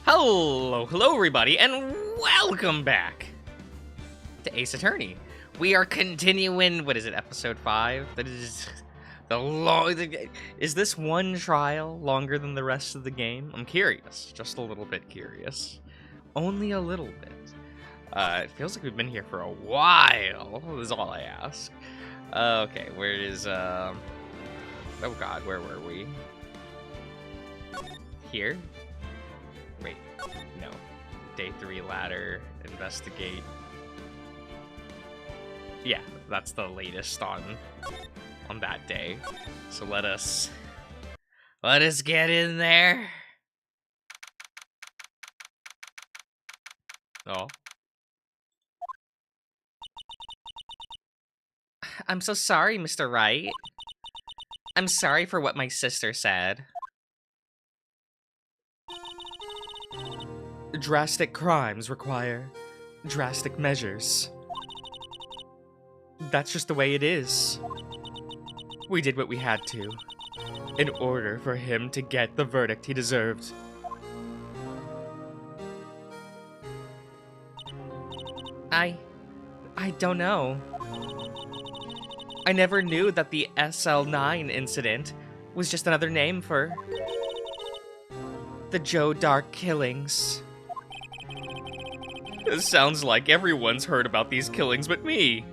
Hello everybody, and welcome back to Ace Attorney. We are continuing, what is it, episode 5? That is the long... Is this one trial longer than the rest of the game? I'm curious, just a little bit curious. Only a little bit. It feels like we've been here for a while, is all I ask. Okay, where is, oh god, where were we? Here? Wait, no. Day 3 ladder, investigate. Yeah, that's the latest on that day. So let us get in there. Oh. I'm so sorry, Mr. Wright. I'm sorry for what my sister said. Drastic crimes require drastic measures. That's just the way it is. We did what we had to, in order for him to get the verdict he deserved. I don't know. I never knew that the SL9 incident was just another name for the Joe Dark killings. It sounds like everyone's heard about these killings but me.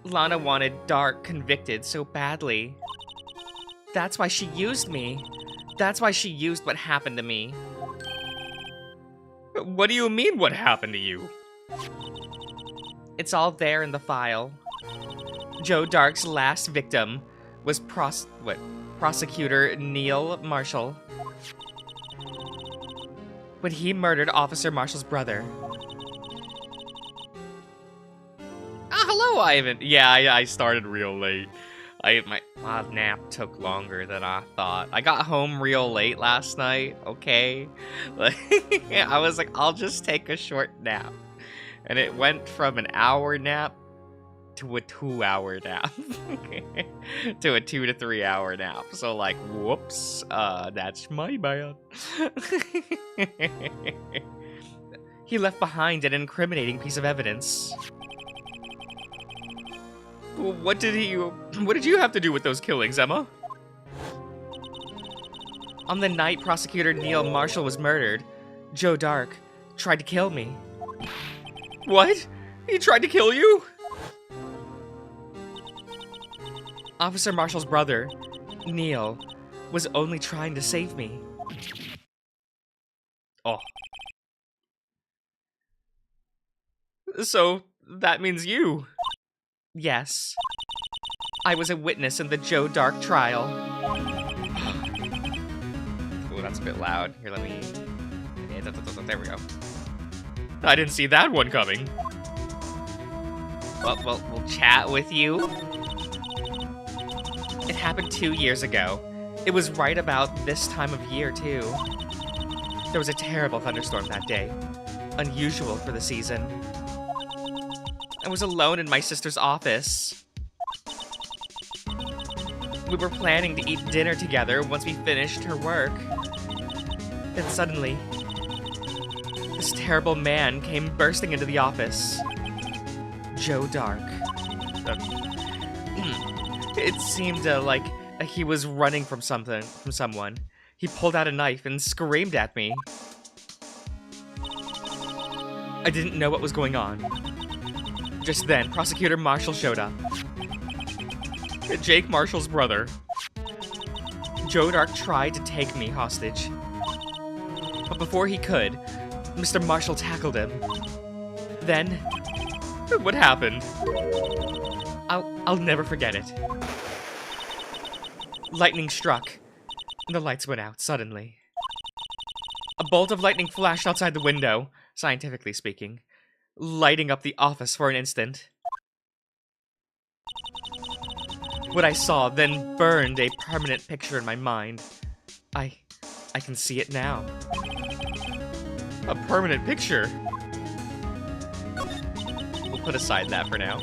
Lana wanted Dark convicted so badly. That's why she used me. That's why she used what happened to me. What do you mean, what happened to you? It's all there in the file. Joe Dark's last victim was Prosecutor Neil Marshall. When he murdered Officer Marshall's brother. Hello, Ivan. Yeah, I started real late. My nap took longer than I thought. I got home real late last night, okay? I was like, I'll just take a short nap. And it went from an hour nap to a 2-hour nap. To a 2 to 3 hour nap. So like, whoops, that's my bad. He left behind an incriminating piece of evidence. What did you have to do with those killings, Emma? On the night Prosecutor Neil Marshall was murdered, Joe Dark tried to kill me. What? He tried to kill you? Officer Marshall's brother, Neil, was only trying to save me. Oh. So, that means you. Yes. I was a witness in the Joe Dark trial. Oh, that's a bit loud. Here, let me... Yeah, there we go. I didn't see that one coming. Well, we'll chat with you. It happened 2 years ago. It was right about this time of year, too. There was a terrible thunderstorm that day. Unusual for the season. I was alone in my sister's office. We were planning to eat dinner together once we finished her work. Then suddenly, this terrible man came bursting into the office. Joe Dark. It seemed like he was running from someone. He pulled out a knife and screamed at me. I didn't know what was going on. Just then, Prosecutor Marshall showed up. Jake Marshall's brother. Joe Dark tried to take me hostage. But before he could, Mr. Marshall tackled him. Then, what happened? I'll never forget it. Lightning struck, and the lights went out suddenly. A bolt of lightning flashed outside the window, scientifically speaking, lighting up the office for an instant. What I saw then burned a permanent picture in my mind. I can see it now. A permanent picture? We'll put aside that for now.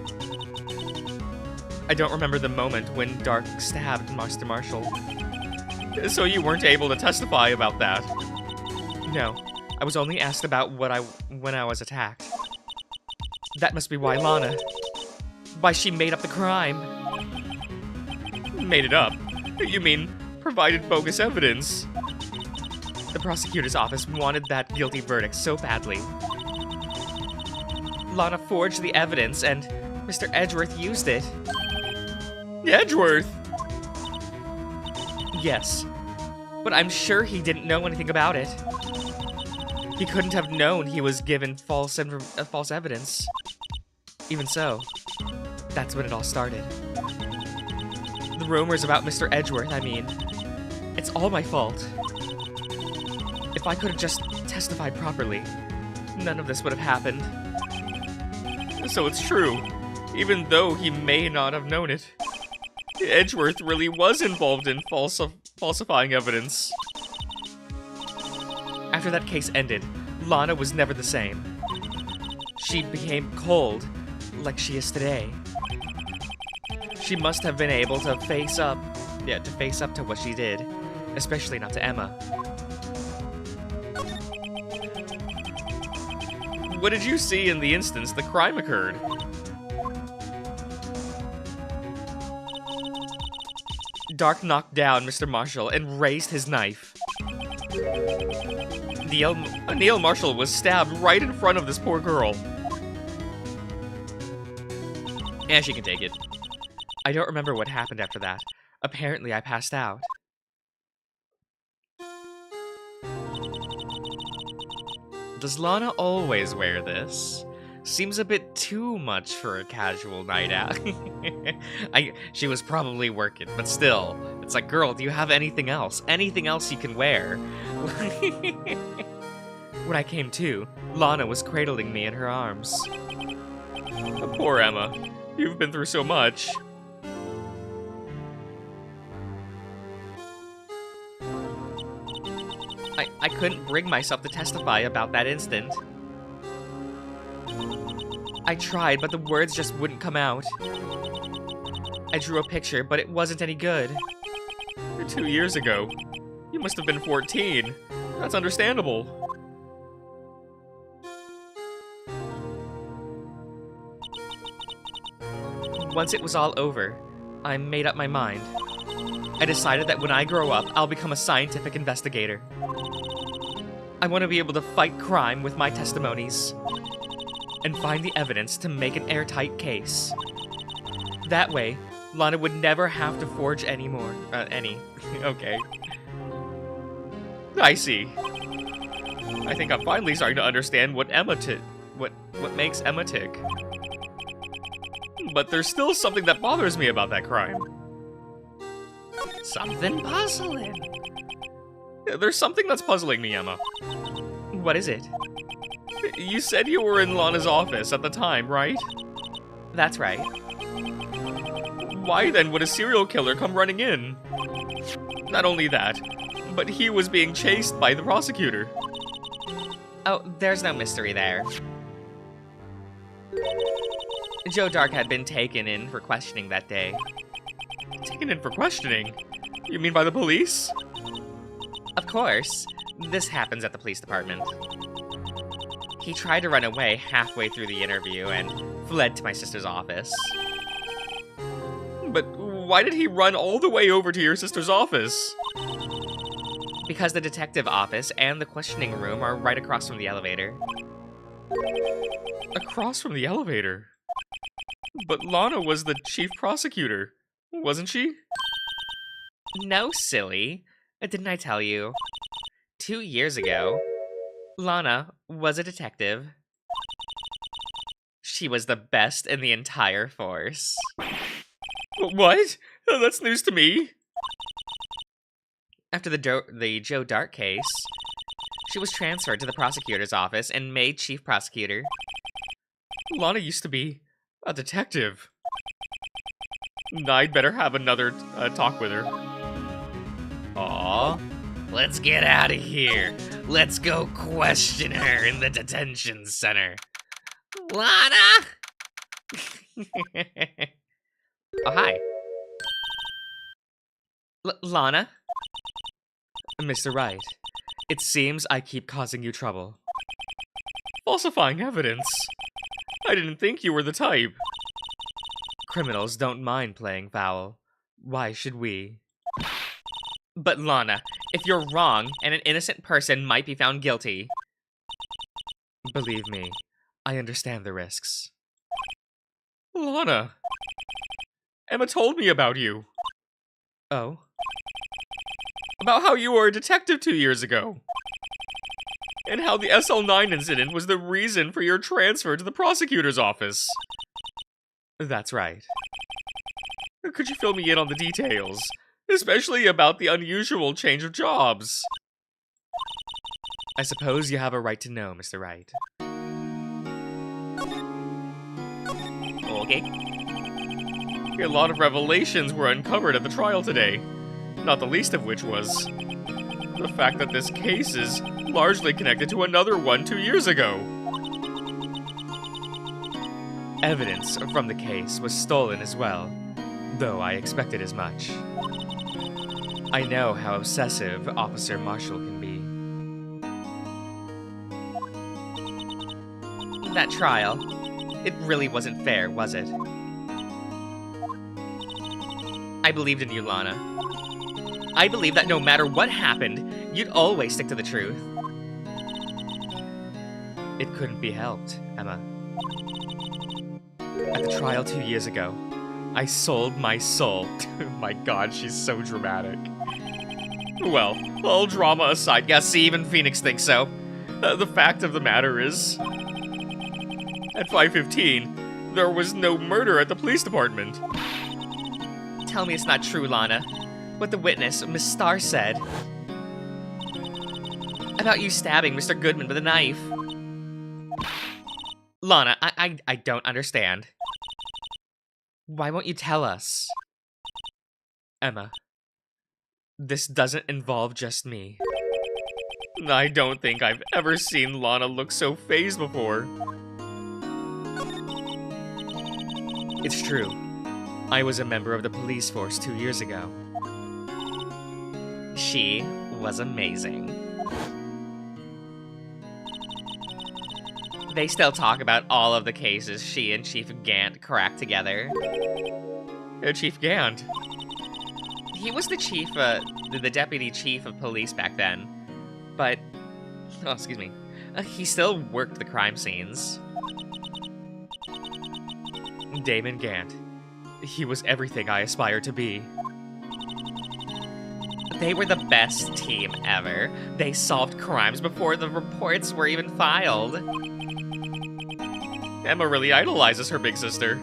I don't remember the moment when Dark stabbed Mr. Marshall. So you weren't able to testify about that? No, I was only asked about when I was attacked. That must be why why she made up the crime. Made it up? You mean provided bogus evidence? The prosecutor's office wanted that guilty verdict so badly. Lana forged the evidence and Mr. Edgeworth used it. Edgeworth? Yes, but I'm sure he didn't know anything about it. He couldn't have known he was given false evidence. Even so, that's when it all started. The rumors about Mr. Edgeworth, I mean, it's all my fault. If I could have just testified properly, none of this would have happened. So it's true, even though he may not have known it. Edgeworth really was involved in falsifying evidence. After that case ended, Lana was never the same. She became cold, like she is today. She must have been able to face up to what she did, especially not to Emma. What did you see in the instance the crime occurred? Dark knocked down Mr. Marshall and raised his knife. Neil Marshall was stabbed right in front of this poor girl. Yeah, she can take it. I don't remember what happened after that. Apparently, I passed out. Does Lana always wear this? Seems a bit too much for a casual night out. She was probably working, but still. It's like, girl, do you have anything else? Anything else you can wear? When I came to, Lana was cradling me in her arms. Poor Emma. You've been through so much. I couldn't bring myself to testify about that instant. I tried, but the words just wouldn't come out. I drew a picture, but it wasn't any good. 2 years ago. You must have been 14. That's understandable. Once it was all over, I made up my mind. I decided that when I grow up, I'll become a scientific investigator. I want to be able to fight crime with my testimonies and find the evidence to make an airtight case. That way, Lana would never have to forge anymore. Okay. I see. I think I'm finally starting to understand what makes Emma tick. But there's still something that bothers me about that crime. Something puzzling. There's something that's puzzling me, Emma. What is it? You said you were in Lana's office at the time, right? That's right. Why then would a serial killer come running in? Not only that, but he was being chased by the prosecutor. Oh, there's no mystery there. Joe Dark had been taken in for questioning that day. Taken in for questioning? You mean by the police? Of course. This happens at the police department. He tried to run away halfway through the interview and fled to my sister's office. But why did he run all the way over to your sister's office? Because the detective office and the questioning room are right across from the elevator. Across from the elevator? But Lana was the chief prosecutor, wasn't she? No, silly. Didn't I tell you? 2 years ago, Lana was a detective. She was the best in the entire force. What? That's news to me. After the Joe Dark case, she was transferred to the prosecutor's office and made chief prosecutor. Lana used to be a detective. I'd better have another talk with her. Aw. Let's get out of here. Let's go question her in the detention center. Lana! Oh, hi. Lana? Mr. Wright, it seems I keep causing you trouble. Falsifying evidence? I didn't think you were the type. Criminals don't mind playing foul. Why should we? But Lana, if you're wrong, and an innocent person might be found guilty. Believe me, I understand the risks. Lana! Emma told me about you. Oh? About how you were a detective 2 years ago. And how the SL9 incident was the reason for your transfer to the prosecutor's office. That's right. Could you fill me in on the details? Especially about the unusual change of jobs. I suppose you have a right to know, Mr. Wright. Okay. A lot of revelations were uncovered at the trial today, not the least of which was the fact that this case is largely connected to another one 2 years ago. Evidence from the case was stolen as well, though I expected as much. I know how obsessive Officer Marshall can be. That trial, it really wasn't fair, was it? I believed in you, Lana. I believed that no matter what happened, you'd always stick to the truth. It couldn't be helped, Emma. At the trial 2 years ago, I sold my soul. My god, she's so dramatic. Well, all drama aside, yeah, see, even Phoenix thinks so. The fact of the matter is, at 5:15, there was no murder at the police department. Tell me it's not true, Lana. What the witness, Miss Starr, said about you stabbing Mr. Goodman with a knife. Lana, I don't understand. Why won't you tell us? Emma, this doesn't involve just me. I don't think I've ever seen Lana look so fazed before. It's true. I was a member of the police force 2 years ago. She was amazing. They still talk about all of the cases she and Chief Gant cracked together. Chief Gant? He was the chief, the deputy chief of police back then. But, oh, excuse me. He still worked the crime scenes. Damon Gant. He was everything I aspired to be. They were the best team ever. They solved crimes before the reports were even filed. Emma really idolizes her big sister.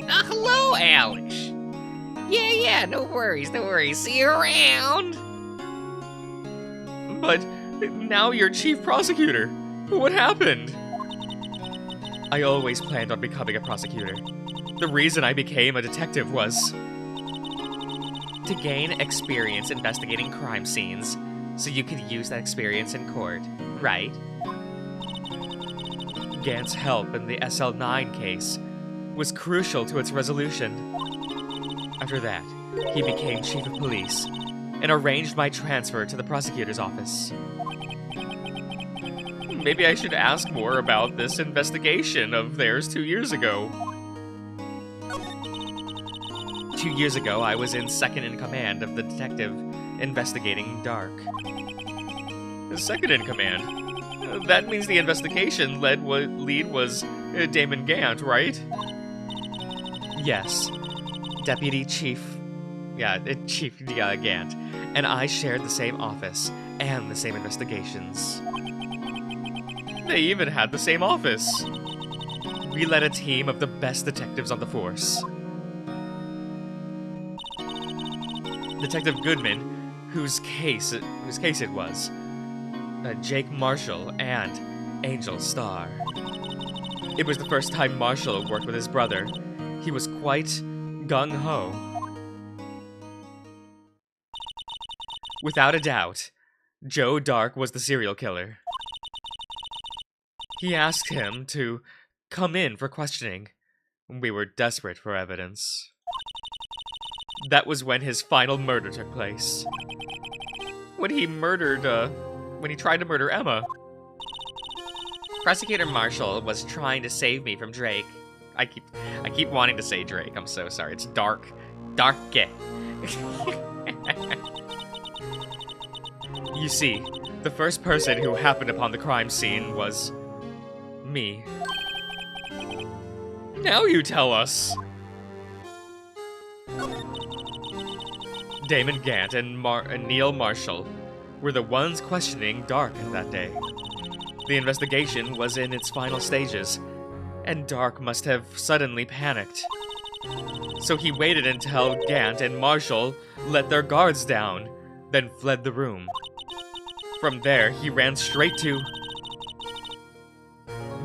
Hello, Alice. Yeah, no worries. See you around. But now you're chief prosecutor. What happened? I always planned on becoming a prosecutor. The reason I became a detective was to gain experience investigating crime scenes, so you could use that experience in court, right? Gant's help in the SL9 case was crucial to its resolution. After that, he became chief of police and arranged my transfer to the prosecutor's office. Maybe I should ask more about this investigation of theirs 2 years ago. 2 years ago, I was in second in command of the detective investigating Dark. Second in command? That means the investigation lead was Damon Gant, right? Yes. Deputy Chief... Chief Gant. And I shared the same office and the same investigations. They even had the same office. We led a team of the best detectives on the force. Detective Goodman, whose case it was, Jake Marshall, and Angel Starr. It was the first time Marshall worked with his brother. He was quite gung-ho. Without a doubt, Joe Dark was the serial killer. He asked him to come in for questioning. We were desperate for evidence. That was when his final murder took place. When he tried to murder Emma. Prosecutor Marshall was trying to save me from Drake. I keep wanting to say Drake. I'm so sorry. It's Dark. Darke. You see, the first person who happened upon the crime scene was me. Now you tell us. Damon Gant and Neil Marshall were the ones questioning Dark that day. The investigation was in its final stages, and Dark must have suddenly panicked. So he waited until Gant and Marshall let their guards down, then fled the room. From there, he ran straight to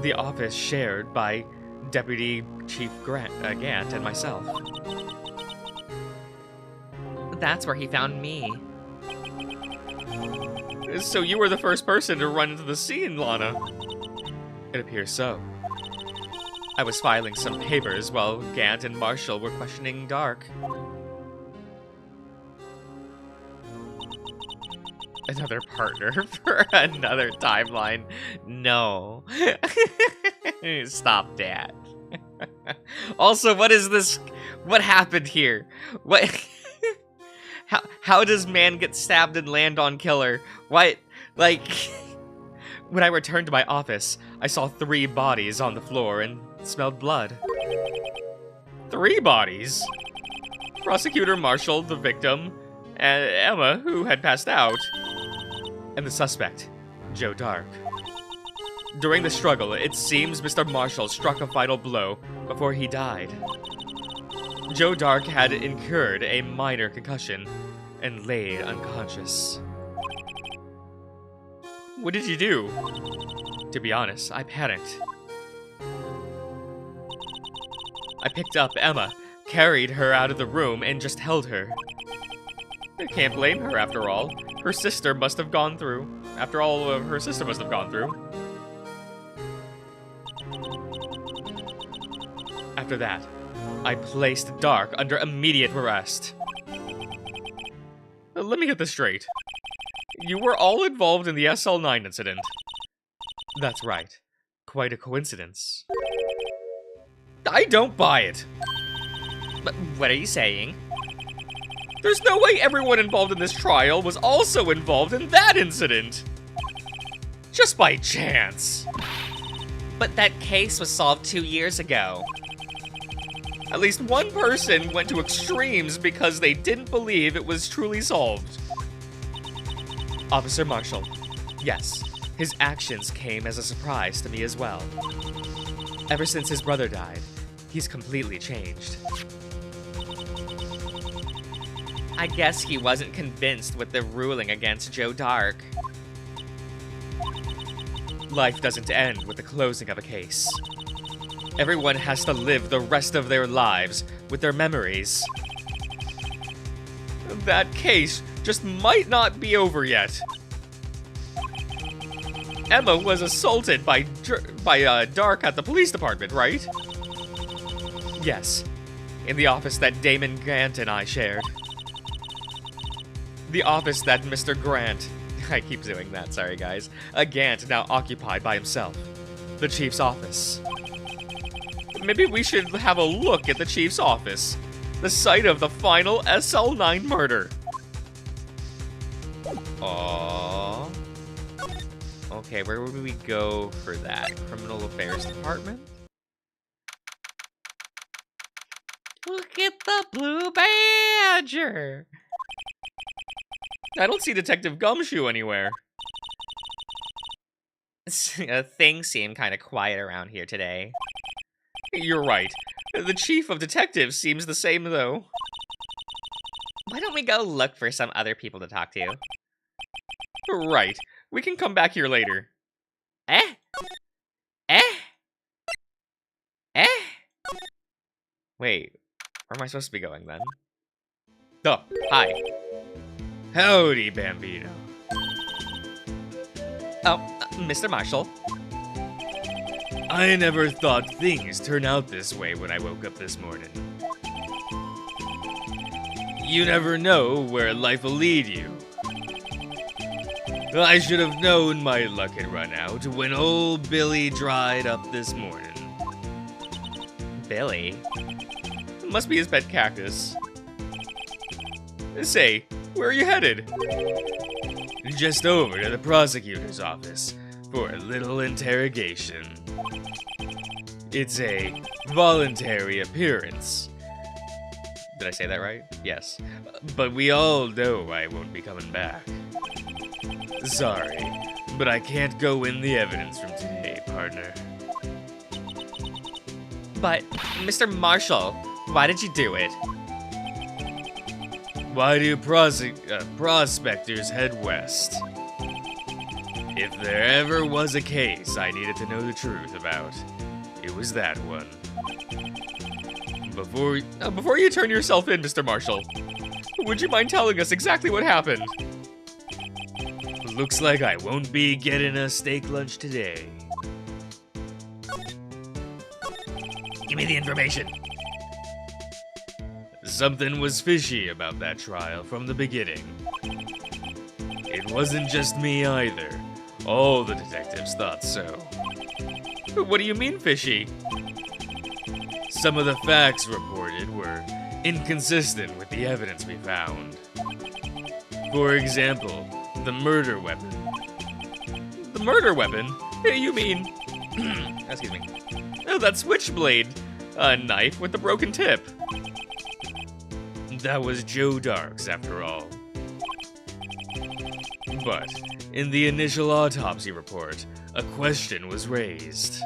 the office shared by Deputy Chief Gant and myself. That's where he found me. So you were the first person to run into the scene, Lana. It appears so. I was filing some papers while Gant and Marshall were questioning Dark. Another partner for another timeline. No. Stop that. Also, what is this? What happened here? What? How does man get stabbed and land on killer? What? Like, when I returned to my office, I saw 3 bodies on the floor and smelled blood. 3 bodies? Prosecutor Marshall, the victim, and Emma, who had passed out, and the suspect, Joe Dark. During the struggle, it seems Mr. Marshall struck a fatal blow before he died. Joe Dark had incurred a minor concussion and lay unconscious. What did you do? To be honest, I panicked. I picked up Emma, carried her out of the room, and just held her. I can't blame her after all. Her sister must have gone through. After all, her sister must have gone through. After that, I placed Dark under immediate arrest. Let me get this straight. You were all involved in the SL9 incident. That's right. Quite a coincidence. I don't buy it. But what are you saying? There's no way everyone involved in this trial was also involved in that incident. Just by chance. But that case was solved 2 years ago. At least one person went to extremes because they didn't believe it was truly solved. Officer Marshall. Yes, his actions came as a surprise to me as well. Ever since his brother died, he's completely changed. I guess he wasn't convinced with the ruling against Joe Dark. Life doesn't end with the closing of a case. Everyone has to live the rest of their lives with their memories. That case just might not be over yet. Emma was assaulted by Dark at the police department, right? Yes, in the office that Damon Grant and I shared. The office that Mr. Grant, I keep doing that, sorry guys, Gant now occupied by himself. The chief's office. Maybe we should have a look at the chief's office, the site of the final SL9 murder. Aww. Okay, where would we go for that? Criminal Affairs Department? Look at the blue badger! I don't see Detective Gumshoe anywhere. Things seem kind of quiet around here today. You're right. The chief of detectives seems the same, though. Why don't we go look for some other people to talk to? Right. We can come back here later. Eh? Eh? Eh? Wait. Where am I supposed to be going, then? Oh, hi. Howdy, Bambino. Oh, Mr. Marshall. I never thought things turned out this way when I woke up this morning. You never know where life will lead you. I should have known my luck had run out when old Billy dried up this morning. Billy? Must be his pet cactus. Say, where are you headed? Just over to the prosecutor's office for a little interrogation. It's a voluntary appearance. Did I say that right? Yes. But we all know I won't be coming back. Sorry, but I can't go in the evidence from today, partner. But, Mr. Marshall, why did you do it? Why do prospectors head west? If there ever was a case I needed to know the truth about, it was that one. Before you turn yourself in, Mr. Marshall, would you mind telling us exactly what happened? Looks like I won't be getting a steak lunch today. Give me the information. Something was fishy about that trial from the beginning. It wasn't just me either. All the detectives thought so. What do you mean fishy? Some of the facts reported were inconsistent with the evidence we found. For example, the murder weapon. The murder weapon? You mean... excuse me. Oh, that switchblade knife with the broken tip. That was Joe Dark's, after all. But, in the initial autopsy report, a question was raised.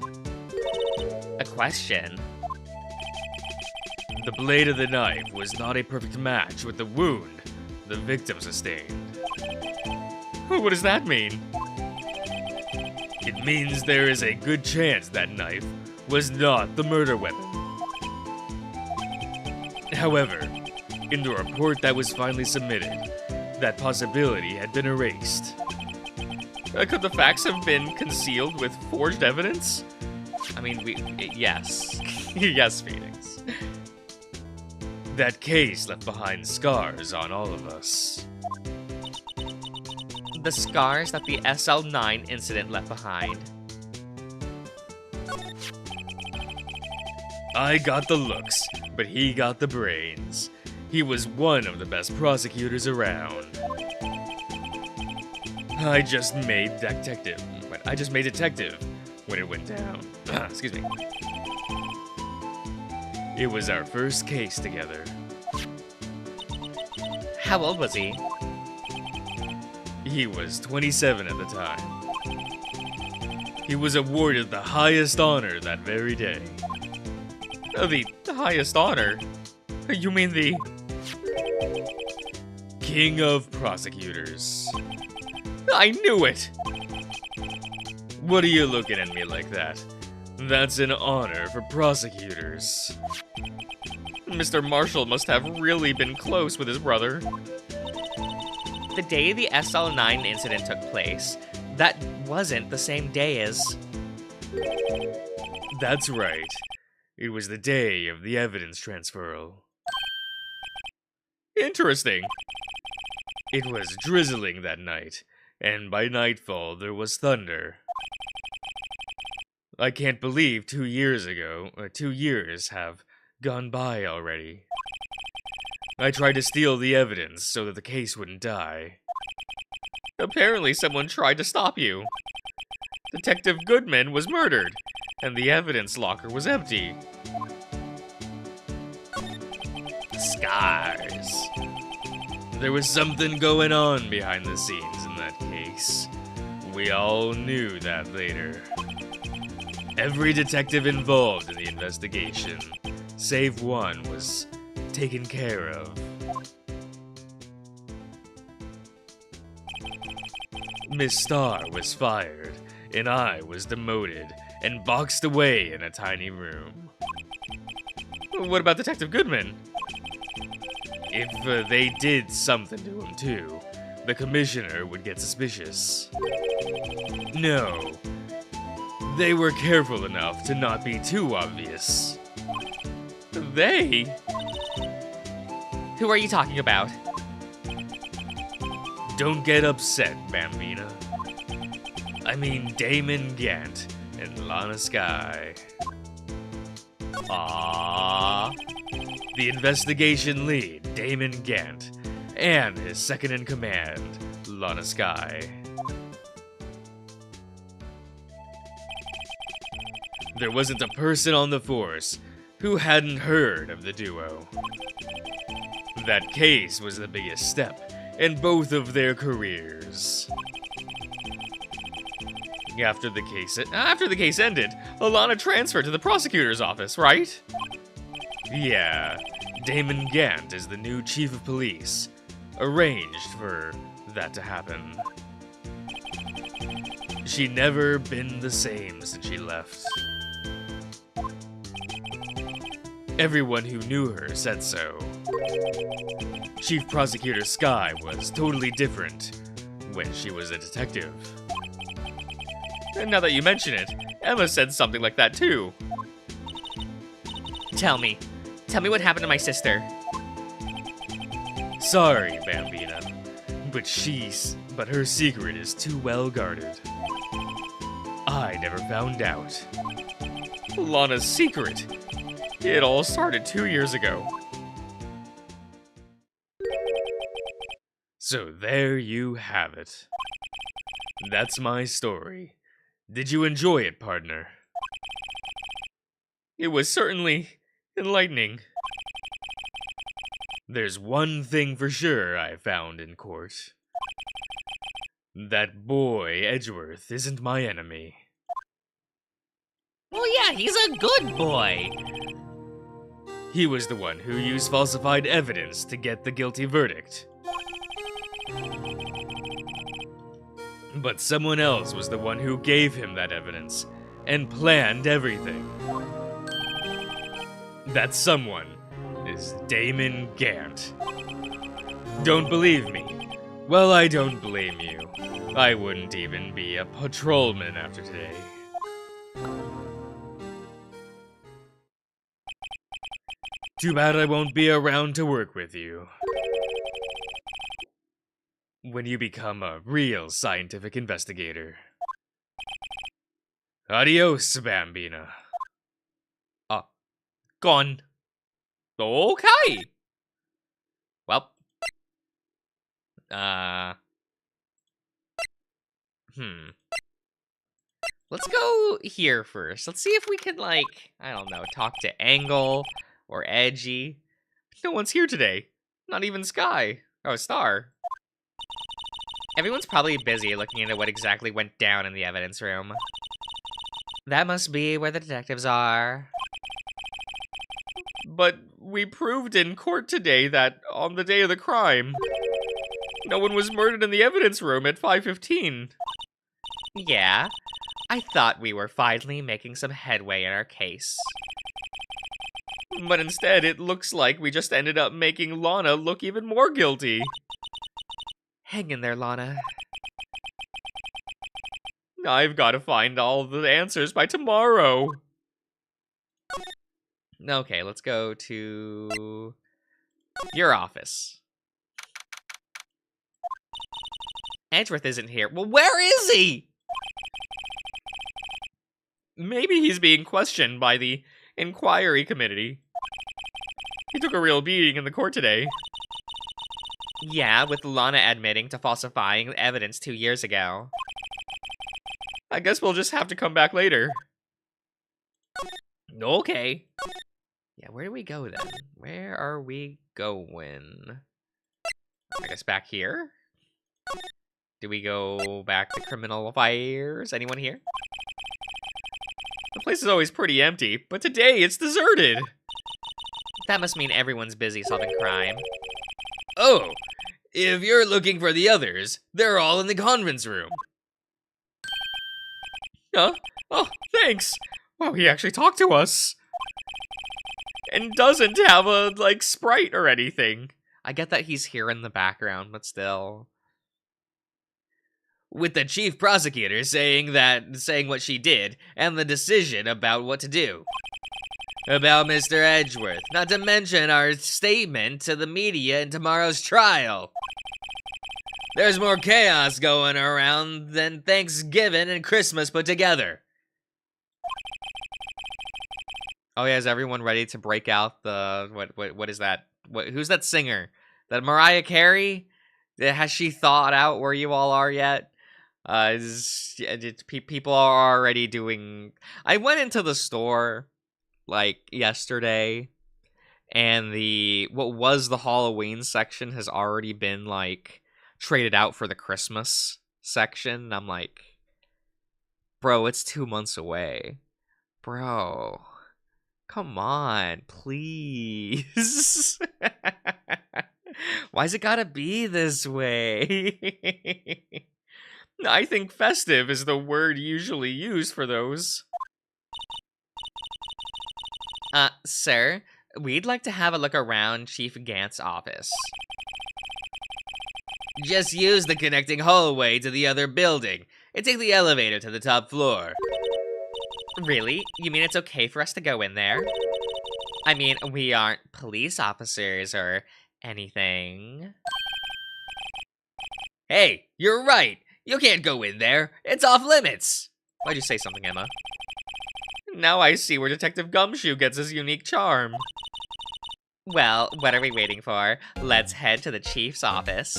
A question? The blade of the knife was not a perfect match with the wound the victim sustained. What does that mean? It means there is a good chance that knife was not the murder weapon. However, in the report that was finally submitted, that possibility had been erased. Could the facts have been concealed with forged evidence? I mean, yes. Yes, Phoenix. That case left behind scars on all of us. The scars that the SL9 incident left behind. I got the looks, but he got the brains. He was one of the best prosecutors around. I just made detective when it went down. Excuse me. It was our first case together. How old was he? He was 27 at the time. He was awarded the highest honor that very day. The highest honor? You mean the... King of Prosecutors. I knew it! What are you looking at me like that? That's an honor for prosecutors. Mr. Marshall must have really been close with his brother. The day the SL9 incident took place, that wasn't the same day as... That's right. It was the day of the evidence transferal. Interesting. It was drizzling that night, and by nightfall there was thunder. I can't believe 2 years have gone by already. I tried to steal the evidence so that the case wouldn't die. Apparently someone tried to stop you. Detective Goodman was murdered, and the evidence locker was empty. Scars. There was something going on behind the scenes in that case. We all knew that later. Every detective involved in the investigation, save one, was taken care of. Miss Starr was fired, and I was demoted and boxed away in a tiny room. What about Detective Goodman? If they did something to him too, the commissioner would get suspicious. No. They were careful enough to not be too obvious. They? Who are you talking about? Don't get upset, Bambina. I mean Damon Gant and Lana Sky. The investigation lead, Damon Gant, and his second-in-command, Lana Sky. There wasn't a person on the force who hadn't heard of the duo. That case was the biggest step in both of their careers. After the case ended, Alana transferred to the prosecutor's office, right? Yeah, Damon Gant is the new chief of police. Arranged for that to happen. She never been the same since she left. Everyone who knew her said so. Chief Prosecutor Sky was totally different when she was a detective. And now that you mention it, Emma said something like that too. Tell me what happened to my sister. Sorry, Bambina, but her secret is too well guarded. I never found out. Lana's secret. It all started 2 years ago. So there you have it. That's my story. Did you enjoy it, partner? It was certainly enlightening. There's one thing for sure I found in court. That boy, Edgeworth, isn't my enemy. Well, yeah, he's a good boy. He was the one who used falsified evidence to get the guilty verdict. But someone else was the one who gave him that evidence and planned everything. That someone is Damon Gant. Don't believe me? Well, I don't blame you. I wouldn't even be a patrolman after today. Too bad I won't be around to work with you when you become a real scientific investigator. Adios, Bambina. Gone. Okay. Well. Let's go here first. Let's see if we can, like, I don't know, talk to Angle or Edgy. No one's here today. Not even Sky. Oh, Star. Everyone's probably busy looking into what exactly went down in the evidence room. That must be where the detectives are. But we proved in court today that on the day of the crime, no one was murdered in the evidence room at 5:15. Yeah, I thought we were finally making some headway in our case. But instead, it looks like we just ended up making Lana look even more guilty. Hang in there, Lana. I've got to find all the answers by tomorrow. Okay, let's go to your office. Edgeworth isn't here. Well, where is he? Maybe he's being questioned by the inquiry committee. He took a real beating in the court today. Yeah, with Lana admitting to falsifying evidence 2 years ago. I guess we'll just have to come back later. Okay. Yeah, where do we go then? Where are we going? I guess back here? Do we go back to criminal affairs? Anyone here? The place is always pretty empty, but today it's deserted. That must mean everyone's busy solving crime. Oh, if you're looking for the others, they're all in the conference room. Huh? Oh, thanks. Wow, he actually talked to us. And doesn't have a, like, sprite or anything. I get that he's here in the background, but still. With the chief prosecutor saying what she did and the decision about what to do. About Mr. Edgeworth, not to mention our statement to the media in tomorrow's trial. There's more chaos going around than Thanksgiving and Christmas put together. Oh yeah, is everyone ready to break out the what is that? Who's that singer? That Mariah Carey? Has she thought out where you all are yet? People are already doing. I went into the store like yesterday, and what was the Halloween section has already been like traded out for the Christmas section. And I'm like, bro, it's 2 months away, bro. Come on, please. Why's it gotta be this way? I think festive is the word usually used for those. Sir, we'd like to have a look around Chief Gant's office. Just use the connecting hallway to the other building and take the elevator to the top floor. Really? You mean it's okay for us to go in there? I mean, we aren't police officers or anything. Hey, you're right. You can't go in there. It's off limits. Why'd you say something, Emma? Now I see where Detective Gumshoe gets his unique charm. Well, what are we waiting for? Let's head to the chief's office.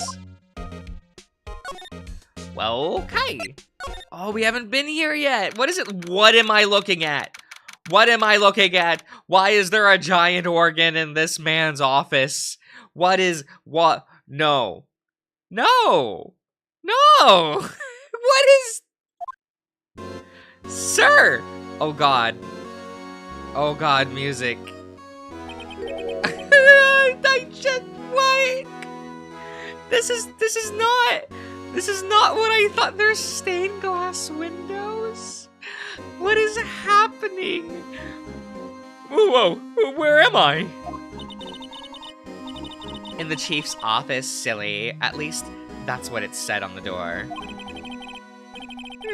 Well, okay. Oh, we haven't been here yet. What is it? What am I looking at? What am I looking at? Why is there a giant organ in this man's office? What? No. No. No. What is... Sir. Oh, God. Oh, God, music. What? This is not what I thought. There's stained glass windows. What is happening? Whoa, where am I? In the chief's office, silly. At least that's what it said on the door.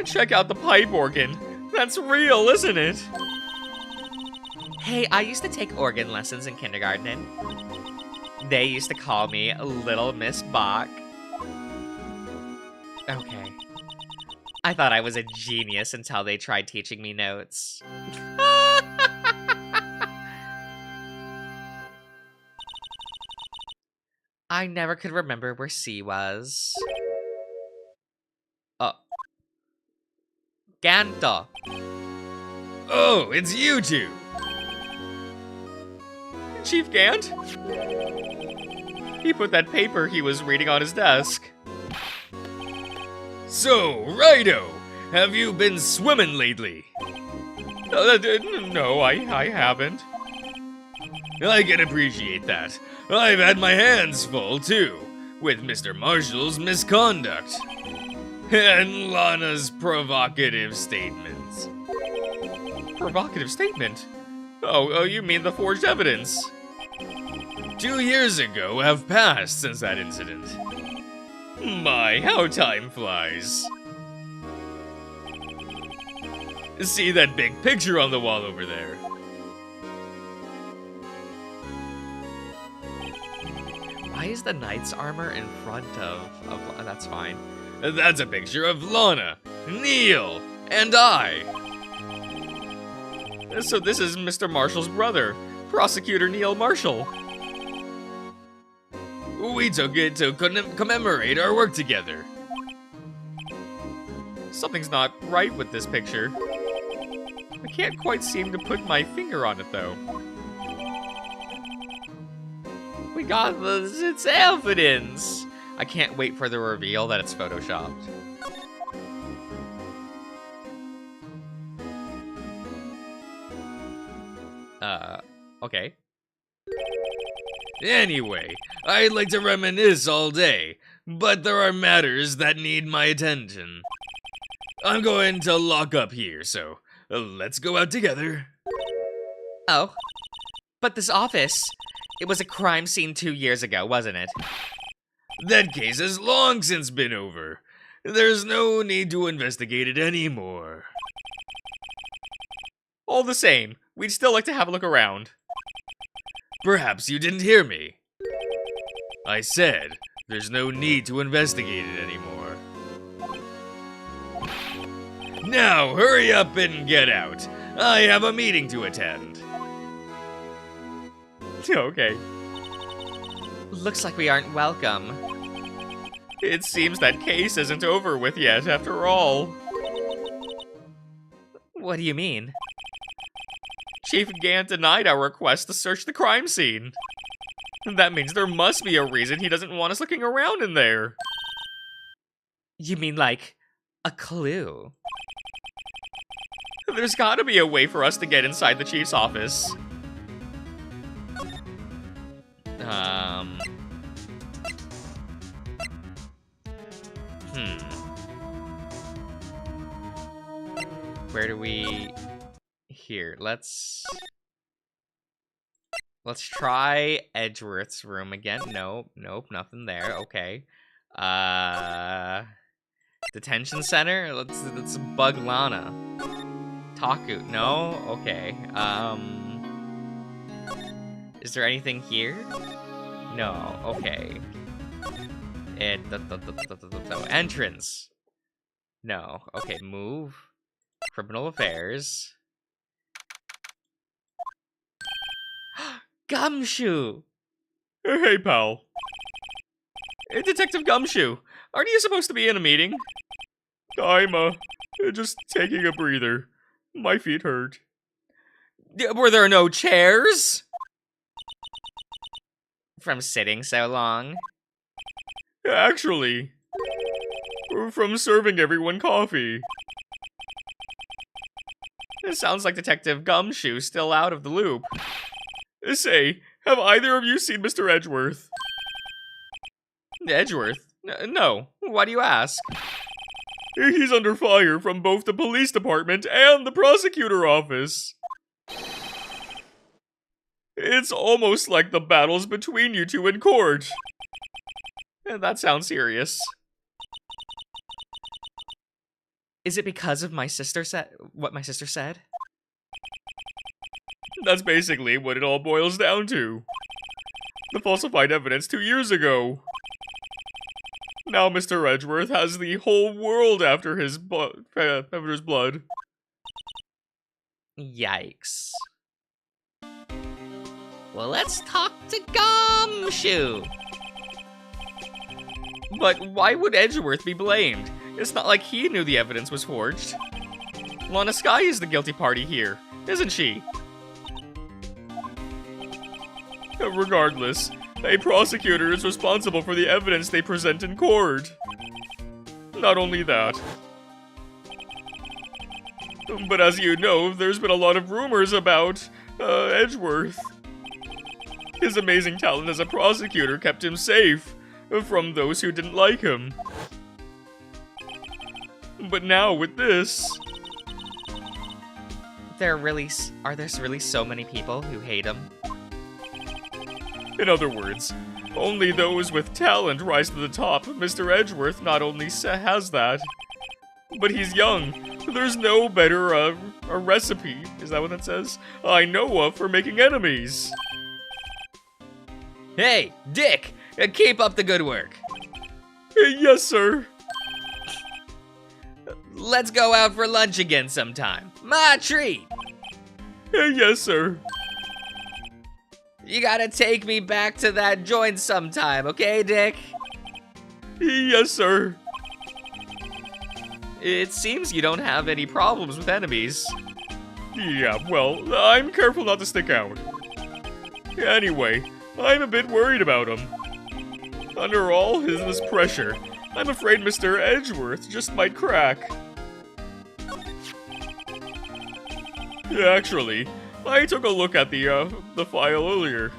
Check out the pipe organ. That's real, isn't it? Hey, I used to take organ lessons in kindergarten. They used to call me Little Miss Bach. Okay. I thought I was a genius until they tried teaching me notes. I never could remember where C was. Ganta. Oh, it's you two! Chief Gant? He put that paper he was reading on his desk. So, Righto, have you been swimming lately? No, I haven't. I can appreciate that. I've had my hands full, too, with Mr. Marshall's misconduct. And Lana's provocative statements. Provocative statement? Oh, you mean the forged evidence? 2 years ago have passed since that incident. My, how time flies. See that big picture on the wall over there? Why is the knight's armor in front of that's fine. That's a picture of Lana, Neil, and I. So this is Mr. Marshall's brother, Prosecutor Neil Marshall. We took it to commemorate our work together. Something's not right with this picture. I can't quite seem to put my finger on it, though. We got it's evidence! I can't wait for the reveal that it's photoshopped. Okay. Anyway, I'd like to reminisce all day, but there are matters that need my attention. I'm going to lock up here, so let's go out together. Oh. But this office, it was a crime scene 2 years ago, wasn't it? That case has long since been over. There's no need to investigate it anymore. All the same, we'd still like to have a look around. Perhaps you didn't hear me. I said there's no need to investigate it anymore. Now, hurry up and get out. I have a meeting to attend. Okay. Looks like we aren't welcome. It seems that case isn't over with yet, after all. What do you mean? Chief Gant denied our request to search the crime scene. That means there must be a reason he doesn't want us looking around in there. You mean like a clue? There's gotta be a way for us to get inside the chief's office. Where do we... Here, let's try Edgeworth's room again. Nope, nothing there. Okay. Detention center? Let's bug Lana. Taku, no? Okay. Is there anything here? No, okay. Entrance. No, okay, move. Criminal affairs. Gumshoe! Hey, pal. Detective Gumshoe, aren't you supposed to be in a meeting? I'm, just taking a breather. My feet hurt. Were there no chairs? From sitting so long? Actually, from serving everyone coffee. It sounds like Detective Gumshoe's still out of the loop. Say, have either of you seen Mr. Edgeworth? Edgeworth? No. Why do you ask? He's under fire from both the police department and the prosecutor office. It's almost like the battle's between you two in court. That sounds serious. Is it because of what my sister said? That's basically what it all boils down to. The falsified evidence 2 years ago. Now Mr. Edgeworth has the whole world after his blood. Yikes. Well, let's talk to Gumshoe. But why would Edgeworth be blamed? It's not like he knew the evidence was forged. Lana Skye is the guilty party here, isn't she? Regardless, a prosecutor is responsible for the evidence they present in court. Not only that, but as you know, there's been a lot of rumors about, Edgeworth. His amazing talent as a prosecutor kept him safe from those who didn't like him. But now with this... Are there really so many people who hate him? In other words, only those with talent rise to the top. Mr. Edgeworth not only has that, but he's young. There's no better, a recipe, is that what that says? I know of for making enemies. Hey, Dick! Keep up the good work. Yes, sir. Let's go out for lunch again sometime. My treat! Yes, sir. You gotta take me back to that joint sometime, okay, Dick? Yes, sir. It seems you don't have any problems with enemies. Yeah, well, I'm careful not to stick out. Anyway, I'm a bit worried about him. Under all this pressure, I'm afraid Mr. Edgeworth just might crack. Actually, I took a look at the file earlier,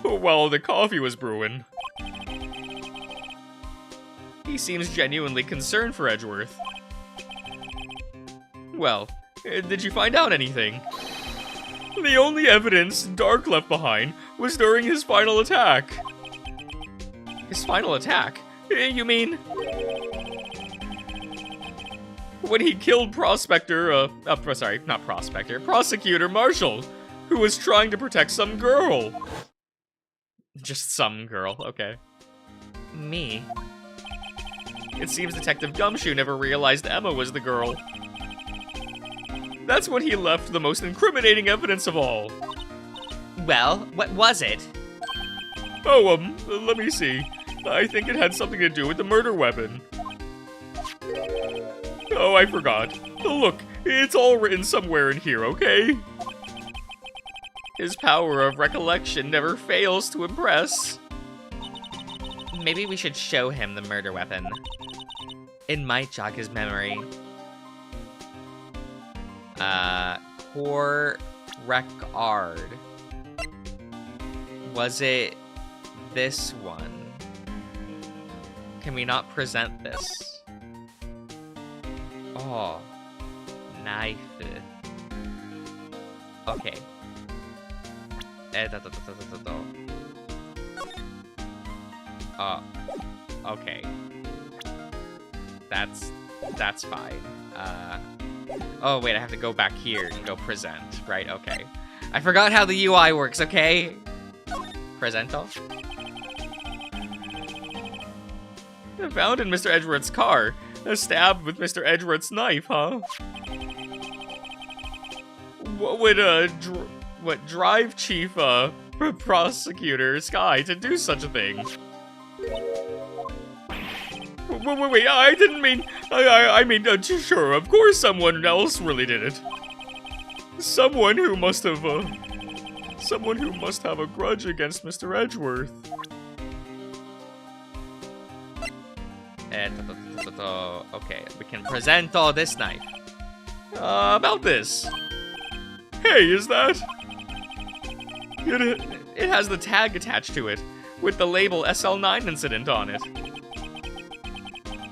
while the coffee was brewing. He seems genuinely concerned for Edgeworth. Well, did you find out anything? The only evidence Dark left behind was during his final attack. His final attack? You mean? When he killed Prosecutor Marshall who was trying to protect some girl. Just some girl, okay. Me? It seems Detective Gumshoe never realized Emma was the girl. That's when he left the most incriminating evidence of all. Well, what was it? Oh, let me see. I think it had something to do with the murder weapon. Oh, I forgot. Look, it's all written somewhere in here, okay? His power of recollection never fails to impress. Maybe we should show him the murder weapon. It might jog his memory. Core record. Was it this one? Can we not present this? Oh. Knife. Okay. Okay. That's fine. Oh wait, I have to go back here and go present, right? Okay. I forgot how the UI works, okay? Presento? Found in Mr. Edgeworth's car. A stab with Mr. Edgeworth's knife, huh? What would drive Chief, Prosecutor Sky to do such a thing? Wait, I didn't mean... I mean, sure, of course someone else really did it. Someone who must have a grudge against Mr. Edgeworth. Okay, we can present all this knife. About this. Hey, is that... It has the tag attached to it, with the label SL9 incident on it.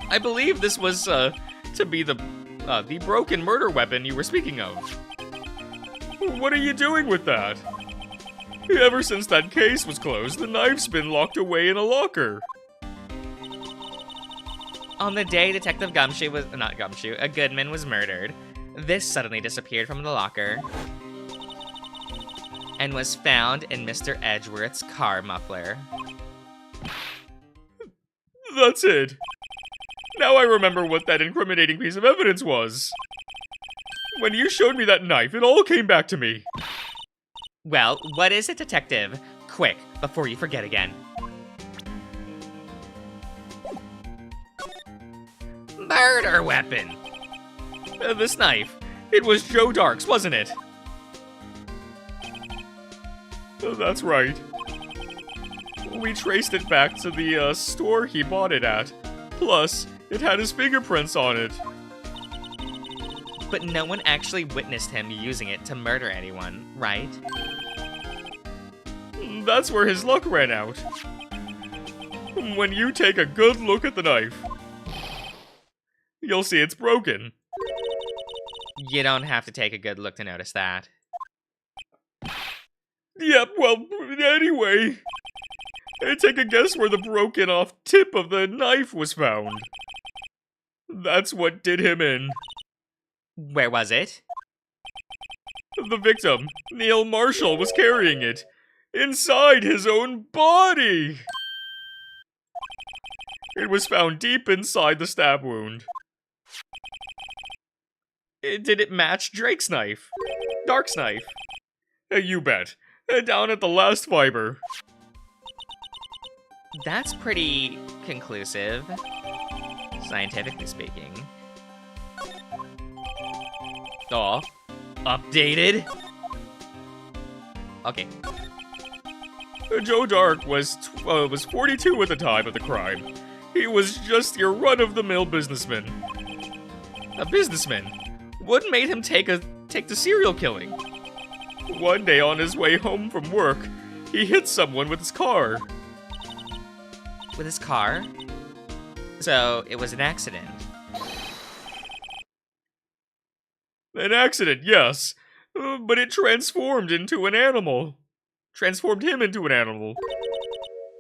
I believe this was, to be the broken murder weapon you were speaking of. What are you doing with that? Ever since that case was closed, the knife's been locked away in a locker. On the day Detective Gumshoe was, not Gumshoe, Goodman was murdered, this suddenly disappeared from the locker and was found in Mr. Edgeworth's car muffler. That's it. Now I remember what that incriminating piece of evidence was. When you showed me that knife, it all came back to me. Well, what is it, Detective? Quick, before you forget again. Murder weapon! This knife. It was Joe Dark's, wasn't it? That's right. We traced it back to the store he bought it at. Plus, it had his fingerprints on it. But no one actually witnessed him using it to murder anyone, right? That's where his luck ran out. When you take a good look at the knife, you'll see it's broken. You don't have to take a good look to notice that. Yep, well, anyway. Take a guess where the broken off tip of the knife was found. That's what did him in. Where was it? The victim, Neil Marshall, was carrying it inside his own body. It was found deep inside the stab wound. Did it match Drake's knife? Dark's knife? You bet. Down at the last fiber. That's pretty conclusive, scientifically speaking. Oh, updated? Okay. Joe Dark was 42 at the time of the crime. He was just your run-of-the-mill businessman. A businessman? What made him take to serial killing? One day on his way home from work, he hit someone with his car. With his car? So, it was an accident. An accident, yes. But it transformed into an animal. Transformed him into an animal.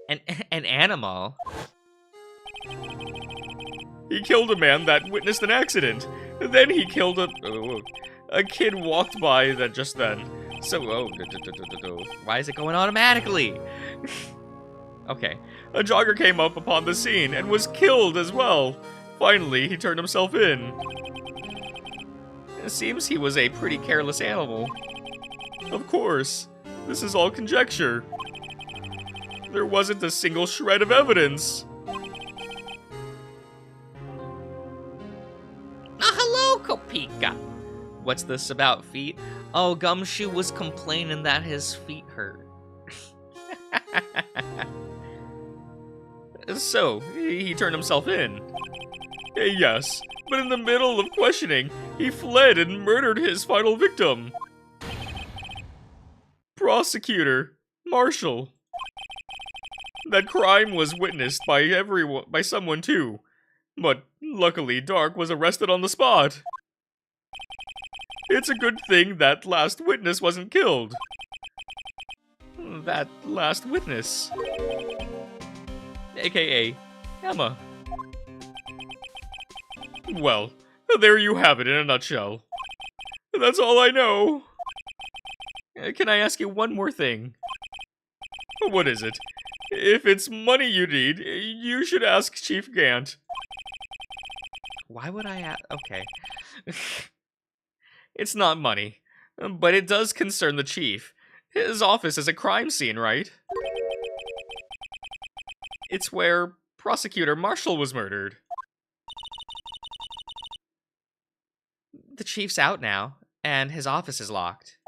An animal? He killed a man that witnessed an accident. Then he killed a kid walked by that just then. So, why is it going automatically? Okay. A jogger came up upon the scene and was killed as well. Finally, he turned himself in. It seems he was a pretty careless animal. Of course, this is all conjecture. There wasn't a single shred of evidence. Hello, Kopika. What's this about feet? Oh, Gumshoe was complaining that his feet hurt. So, he turned himself in. Yes, but in the middle of questioning, he fled and murdered his final victim. Prosecutor, Marshall. That crime was witnessed by someone too, but luckily Dark was arrested on the spot. It's a good thing that last witness wasn't killed. That last witness. AKA Emma. Well, there you have it in a nutshell. That's all I know. Can I ask you one more thing? What is it? If it's money you need, you should ask Chief Gant. Why would I ask? Okay. It's not money, but it does concern the chief. His office is a crime scene, right? It's where Prosecutor Marshall was murdered. The chief's out now, and his office is locked.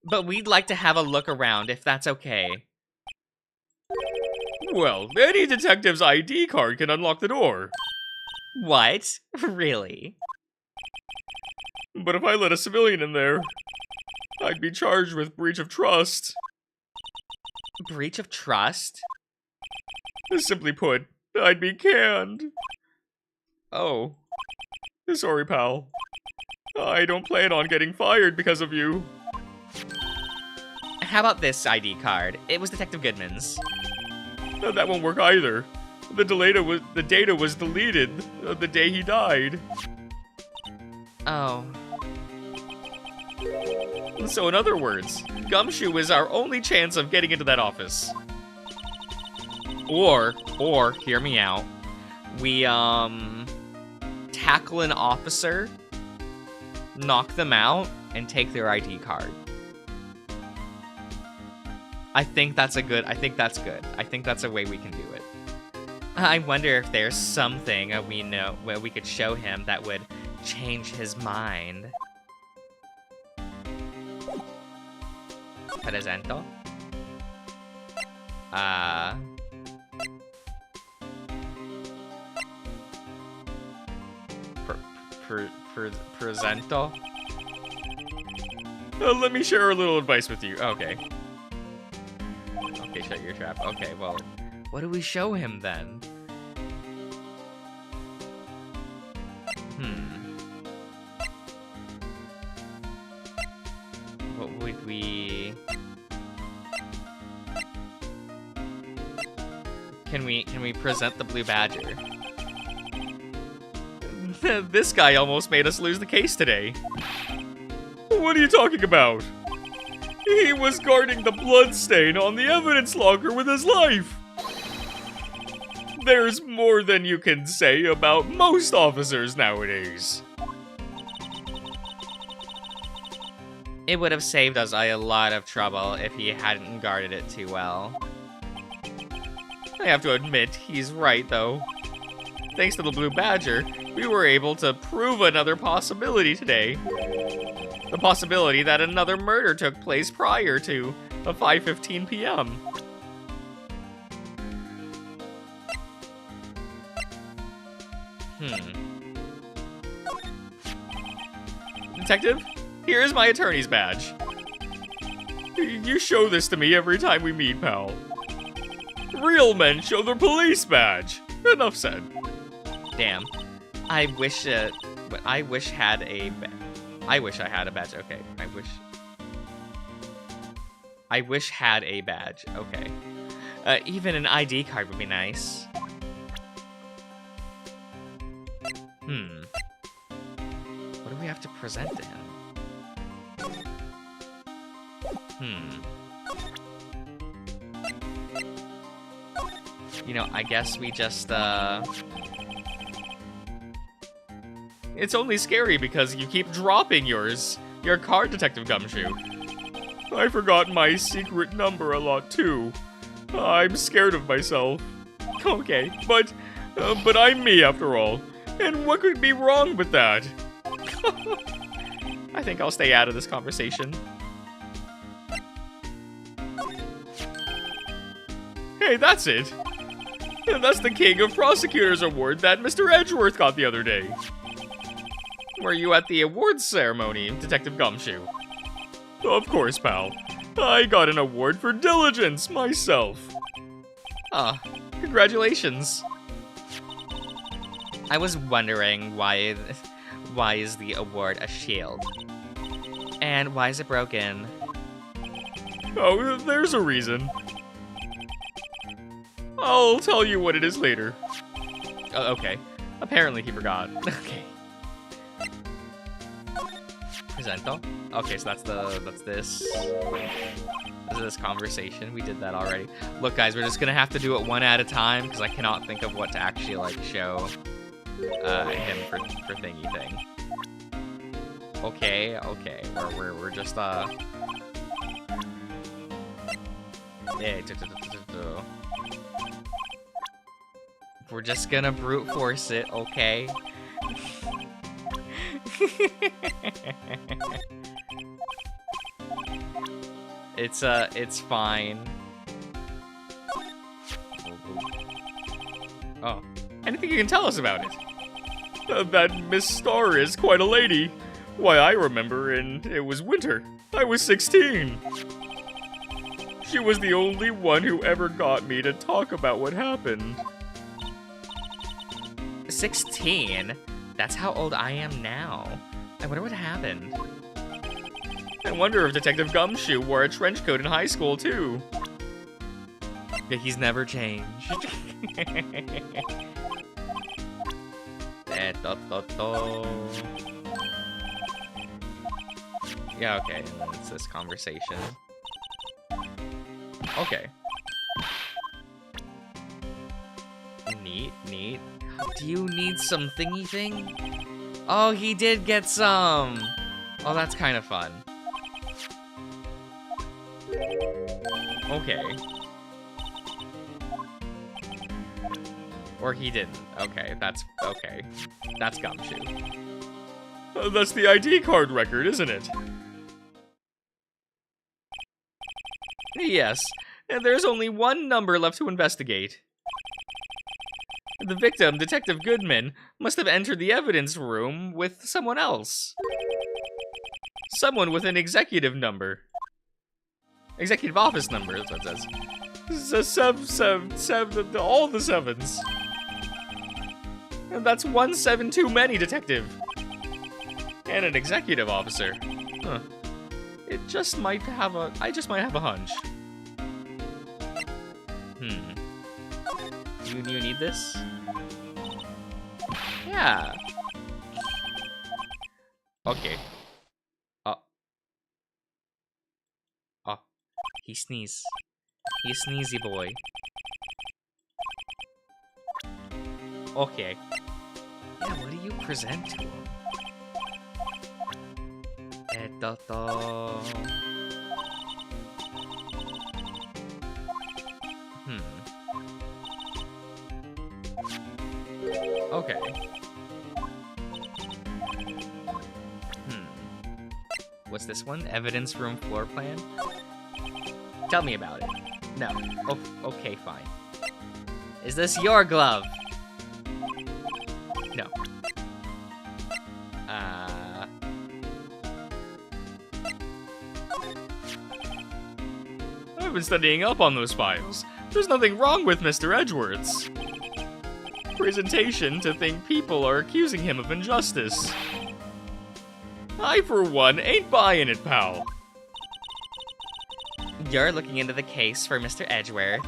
But we'd like to have a look around, if that's okay. Well, any detective's ID card can unlock the door. What? Really? But if I let a civilian in there, I'd be charged with breach of trust. Breach of trust? Simply put, I'd be canned. Oh. Sorry, pal. I don't plan on getting fired because of you. How about this ID card? It was Detective Goodman's. That won't work either. The data was deleted the day he died. Oh. So in other words, Gumshoe is our only chance of getting into that office. Or, hear me out. We, tackle an officer, knock them out, and take their ID card. I think that's good. I think that's a way we can do it. I wonder if there's something we know where we could show him that would change his mind. Presento? Presento? Let me share a little advice with you. Okay. Okay, shut your trap. Okay, well, what do we show him then? What would we... Can we present the Blue Badger? This guy almost made us lose the case today. What are you talking about? He was guarding the bloodstain on the evidence locker with his life. There's more than you can say about most officers nowadays. It would have saved us a lot of trouble if he hadn't guarded it too well. I have to admit, he's right, though. Thanks to the Blue Badger, we were able to prove another possibility today. The possibility that another murder took place prior to 5:15 p.m. Detective, here is my attorney's badge. You show this to me every time we meet, pal. Real men show their police badge. Enough said. Damn. I wish I had a badge. Okay. I wish had a badge. Okay. Even an ID card would be nice. What do we have to present to him? You know, I guess we just, It's only scary because you keep dropping yours. Your card, Detective Gumshoe. I forgot my secret number a lot, too. I'm scared of myself. Okay, but I'm me after all. And what could be wrong with that? I think I'll stay out of this conversation. Hey, that's it. That's the King of Prosecutors award that Mr. Edgeworth got the other day. Were you at the awards ceremony, Detective Gumshoe? Of course, pal. I got an award for diligence myself. Ah, congratulations. I was wondering why is the award a shield? And why is it broken? Oh, there's a reason. I'll tell you what it is later. Okay. Apparently he forgot. Okay. Presento? Okay, so that's this. This is this conversation. We did that already. Look, guys, we're just gonna have to do it one at a time because I cannot think of what to actually like show him for thingy thing. Okay. We're just yeah. We're just gonna brute force it, okay? It's fine. Oh, anything you can tell us about it? That Miss Star is quite a lady. Why, I remember, and it was winter. I was 16. She was the only one who ever got me to talk about what happened. 16? That's how old I am now. I wonder what happened. I wonder if Detective Gumshoe wore a trench coat in high school, too. Yeah, he's never changed. Yeah, okay, and then it's this conversation. Okay. Neat. Do you need some thingy thing? Oh, he did get some! Oh, that's kind of fun. Okay. Or he didn't. Okay, that's okay. That's Gumshoe. That's the ID card record, isn't it? Yes, and there's only one number left to investigate. The victim, Detective Goodman, must have entered the evidence room with someone else. Someone with an executive number. Executive office number, that's what it says. All the sevens. And that's 1 7 too many, Detective. And an executive officer. Huh. I just might have a hunch. You need this? Yeah. Okay. Oh. He sneezed. He's sneezy boy. Okay. Yeah, what do you present to him? Okay. What's this one? Evidence room floor plan? Tell me about it. No. Oh, okay, fine. Is this your glove? No. I've been studying up on those files. There's nothing wrong with Mr. Edgeworth's presentation to think people are accusing him of injustice. I, for one, ain't buying it, pal. You're looking into the case for Mr. Edgeworth.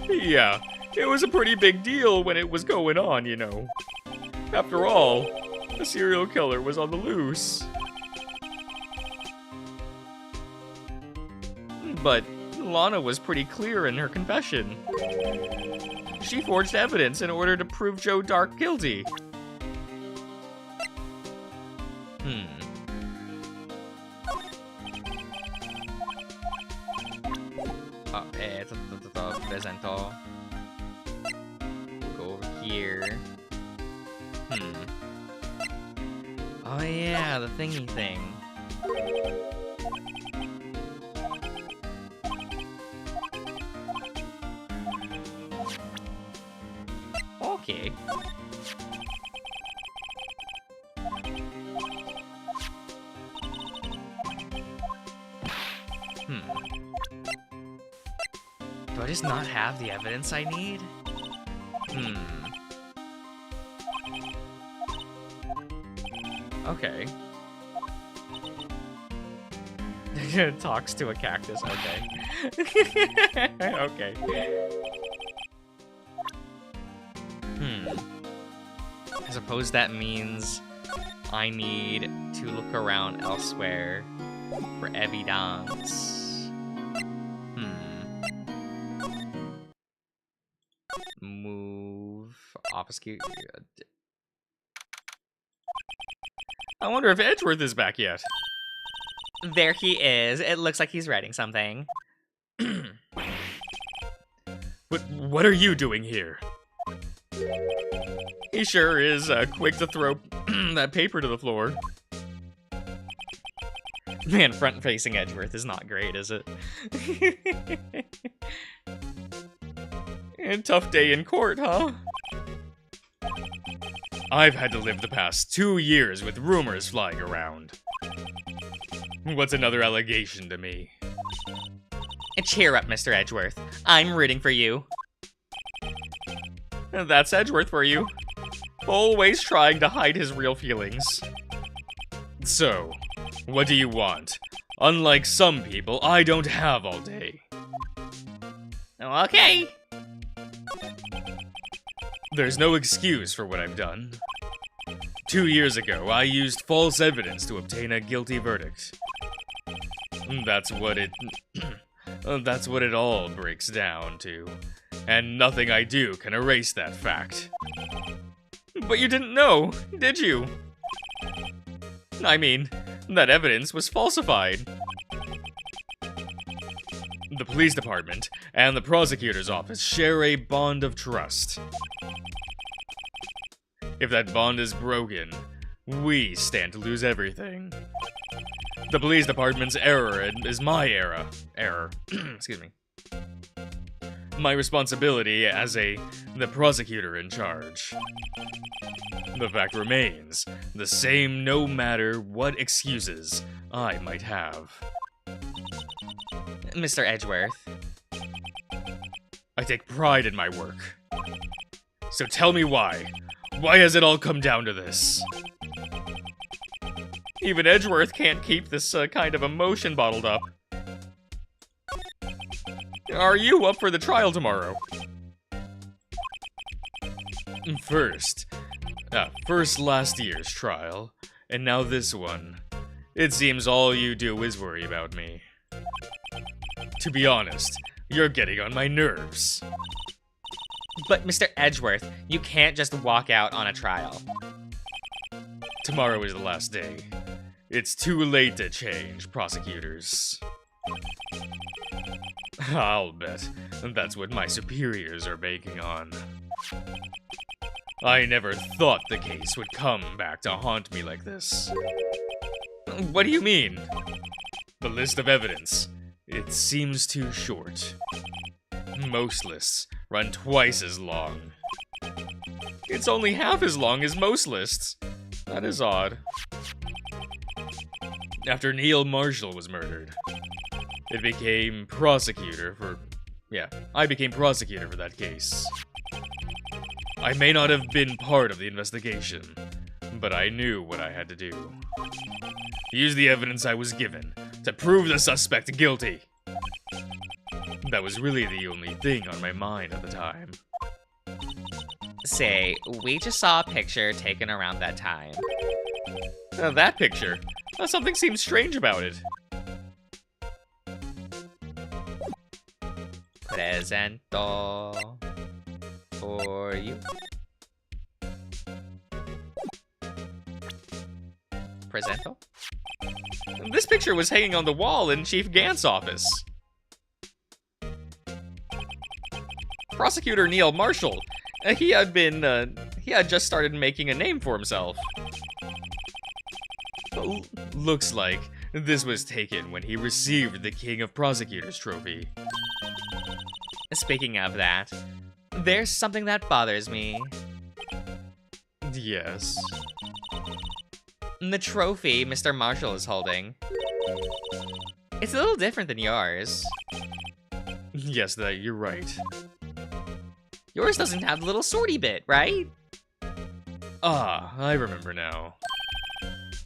Yeah, it was a pretty big deal when it was going on, you know. After all, a serial killer was on the loose. But Lana was pretty clear in her confession. She forged evidence in order to prove Joe Dark guilty. Presento. Go over here. Oh yeah, the thingy thing. Okay. Do I just not have the evidence I need? Okay. Talks to a cactus, okay. Okay. I suppose that means I need to look around elsewhere for evidence. Move, obfuscate. I wonder if Edgeworth is back yet. There he is. It looks like he's writing something. But what are you doing here? He sure is quick to throw that paper to the floor. Man, front-facing Edgeworth is not great, is it? A tough day in court, huh? I've had to live the past 2 years with rumors flying around. What's another allegation to me? Cheer up, Mr. Edgeworth. I'm rooting for you. That's Edgeworth for you. Always trying to hide his real feelings. So, what do you want? Unlike some people, I don't have all day. Okay. There's no excuse for what I've done. 2 years ago, I used false evidence to obtain a guilty verdict. That's what it all breaks down to. And nothing I do can erase that fact. But you didn't know, did you? I mean, that evidence was falsified. The police department and the prosecutor's office share a bond of trust. If that bond is broken, we stand to lose everything. The police department's error is my error. Excuse me. My responsibility as the prosecutor in charge. The fact remains the same no matter what excuses I might have. Mr. Edgeworth. I take pride in my work. So tell me why. Why has it all come down to this? Even Edgeworth can't keep this kind of emotion bottled up. Are you up for the trial tomorrow? First last year's trial, and now this one. It seems all you do is worry about me. To be honest, you're getting on my nerves. But Mr. Edgeworth, you can't just walk out on a trial. Tomorrow is the last day. It's too late to change, prosecutors. I'll bet that's what my superiors are banking on. I never thought the case would come back to haunt me like this. What do you mean? The list of evidence. It seems too short. Most lists run twice as long. It's only half as long as most lists. That is odd. After Neil Marshall was murdered, I became prosecutor for that case. I may not have been part of the investigation, but I knew what I had to do. Use the evidence I was given to prove the suspect guilty. That was really the only thing on my mind at the time. Say, we just saw a picture taken around that time. That picture? Something seems strange about it. Presento for you. Presento? This picture was hanging on the wall in Chief Gant's office. Prosecutor Neil Marshall. He had just started making a name for himself. Looks like this was taken when he received the King of Prosecutors trophy. Speaking of that, there's something that bothers me. Yes. The trophy Mr. Marshall is holding. It's a little different than yours. Yes, you're right. Yours doesn't have the little swordy bit, right? Ah, I remember now.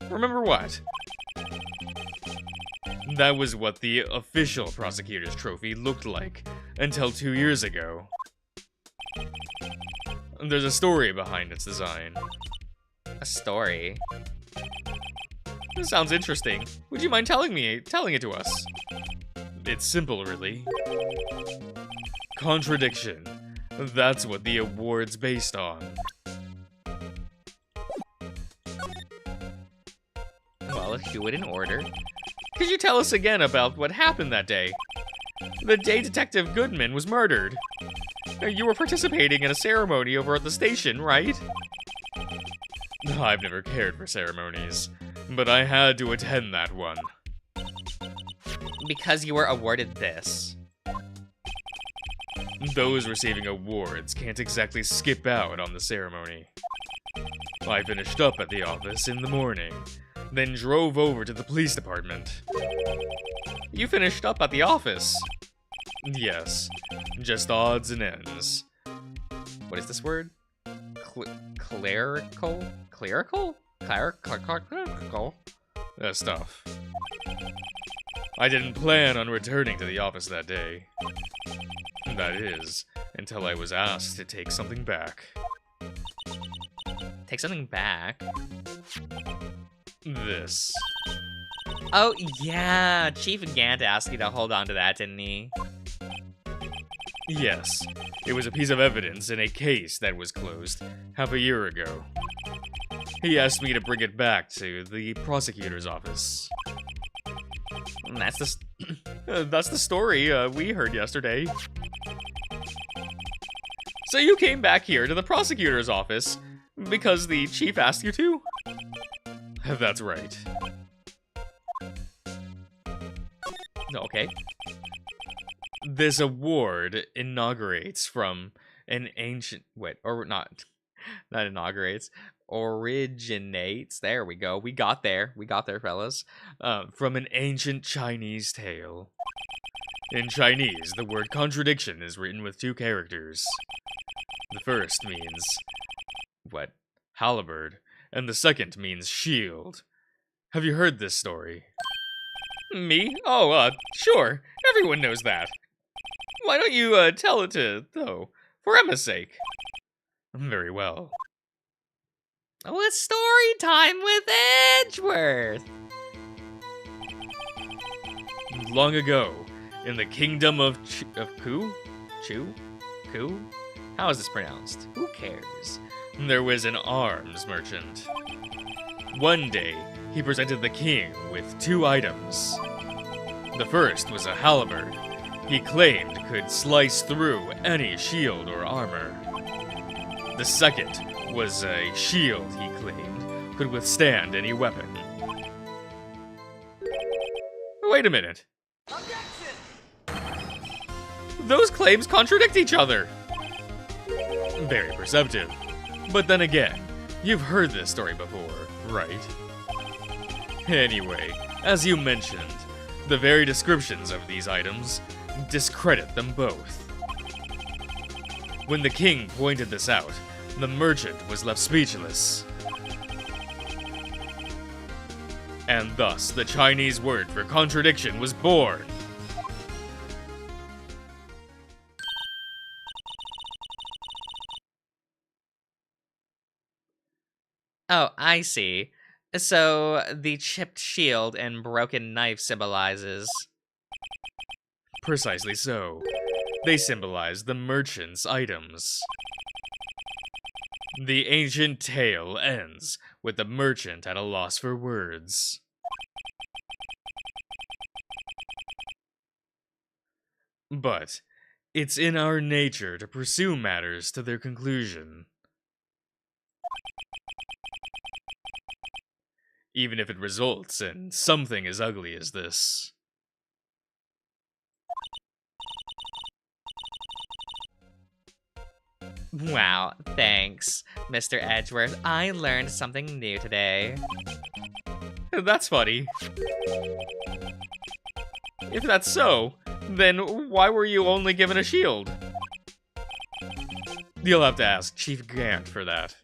Remember what? That was what the official prosecutor's trophy looked like until 2 years ago. There's a story behind its design. A story? This sounds interesting. Would you mind telling it to us? It's simple, really. Contradiction. That's what the award's based on. Well, let's do it in order. Could you tell us again about what happened that day? The day Detective Goodman was murdered. You were participating in a ceremony over at the station, right? I've never cared for ceremonies, but I had to attend that one. Because you were awarded this. Those receiving awards can't exactly skip out on the ceremony. I finished up at the office in the morning, then drove over to the police department. You finished up at the office? Yes, just odds and ends. What is this word? Clerical? Clerical? Clerical? That stuff. I didn't plan on returning to the office that day. That is, until I was asked to take something back. Take something back? This. Oh, yeah! Chief Gant asked you to hold on to that, didn't he? Yes, it was a piece of evidence in a case that was closed half a year ago. He asked me to bring it back to the prosecutor's office. That's the story we heard yesterday. So you came back here to the prosecutor's office because the chief asked you to? That's right. Okay. This award inaugurates from an ancient... Not inaugurates. Originates. There we go. We got there, fellas. From an ancient Chinese tale. In Chinese, the word contradiction is written with 2 characters. The first means... halberd. And the second means shield. Have you heard this story? Me? Oh, sure. Everyone knows that. Why don't you, tell it for Emma's sake? Very well. Oh, it's story time with Edgeworth! Long ago, in the kingdom of Ku? How is this pronounced? Who cares? There was an arms merchant. One day, he presented the king with 2 items. The first was a halberd. He claimed could slice through any shield or armor. The second was a shield he claimed could withstand any weapon. Wait a minute. Objection! Those claims contradict each other. Very perceptive. But then again, you've heard this story before, right? Anyway, as you mentioned, the very descriptions of these items discredit them both. When the king pointed this out, the merchant was left speechless. And thus, the Chinese word for contradiction was born. Oh, I see. So, the chipped shield and broken knife symbolizes... Precisely so. They symbolize the merchant's items. The ancient tale ends with the merchant at a loss for words. But it's in our nature to pursue matters to their conclusion, even if it results in something as ugly as this. Wow, thanks, Mr. Edgeworth. I learned something new today. That's funny. If that's so, then why were you only given a shield? You'll have to ask Chief Gant for that.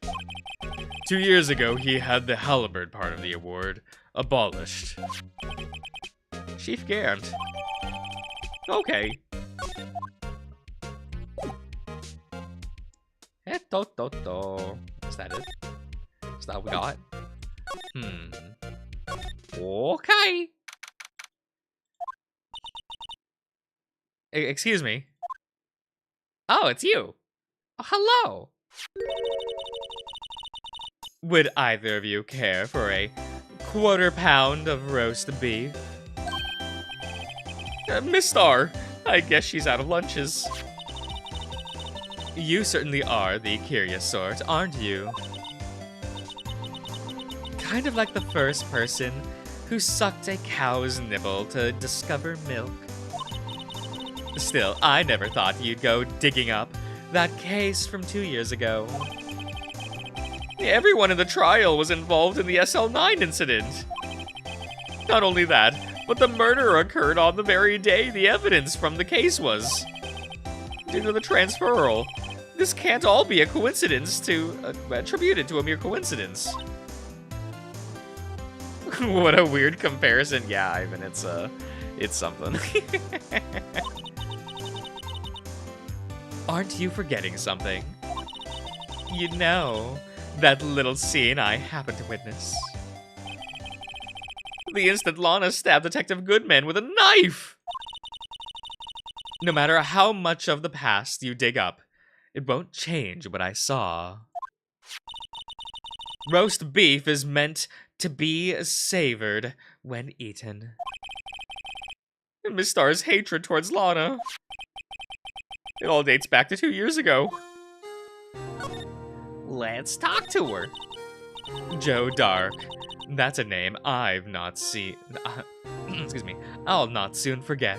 2 years ago, he had the halberd part of the award abolished. Chief Gant. Okay. Is that it? Is that what we got? Okay. Excuse me. Oh, it's you. Oh, hello. Would either of you care for a quarter pound of roast beef? Miss Star, I guess she's out of lunches. You certainly are the curious sort, aren't you? Kind of like the first person who sucked a cow's nipple to discover milk. Still, I never thought you'd go digging up that case from 2 years ago. Everyone in the trial was involved in the SL9 incident. Not only that, but the murder occurred on the very day the evidence from the case was. Due to the transferal, this can't all be a coincidence attributed to a mere coincidence. What a weird comparison. Yeah, Ivan, it's something. Aren't you forgetting something? You know, that little scene I happened to witness. The instant Lana stabbed Detective Goodman with a knife! No matter how much of the past you dig up, it won't change what I saw. Roast beef is meant to be savored when eaten. Miss Star's hatred towards Lana. It all dates back to 2 years ago. Let's talk to her. Joe Dark. That's a name I've not seen. Excuse me. I'll not soon forget.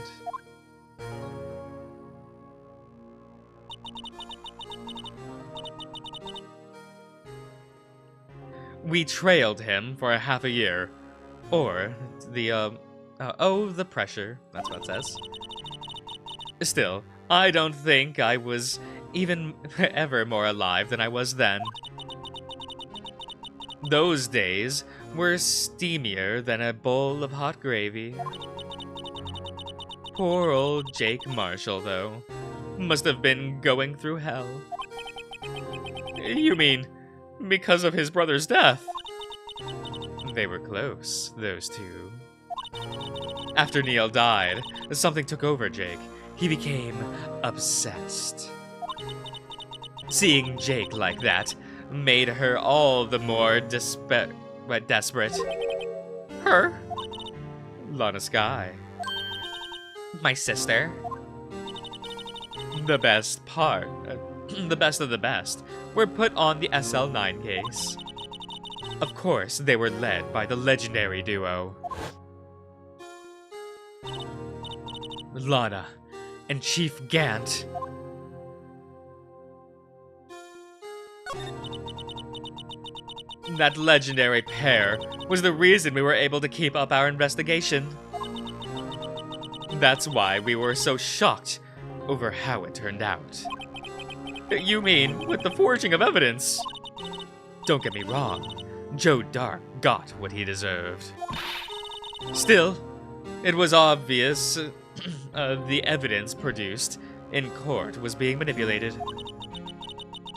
We trailed him for half a year. Or the pressure. That's what it says. Still, I don't think I was even ever more alive than I was then. Those days were steamier than a bowl of hot gravy. Poor old Jake Marshall, though, must have been going through hell. You mean, because of his brother's death? They were close, those two. After Neil died, something took over Jake. He became obsessed. Seeing Jake like that made her all the more desperate. Her? Lana Sky. My sister. The best part, the best of the best, were put on the SL9 case. Of course, they were led by the legendary duo Lana and Chief Gant. That legendary pair was the reason we were able to keep up our investigation. That's why we were so shocked over how it turned out. You mean, with the forging of evidence? Don't get me wrong, Joe Dark got what he deserved. Still, it was obvious the evidence produced in court was being manipulated.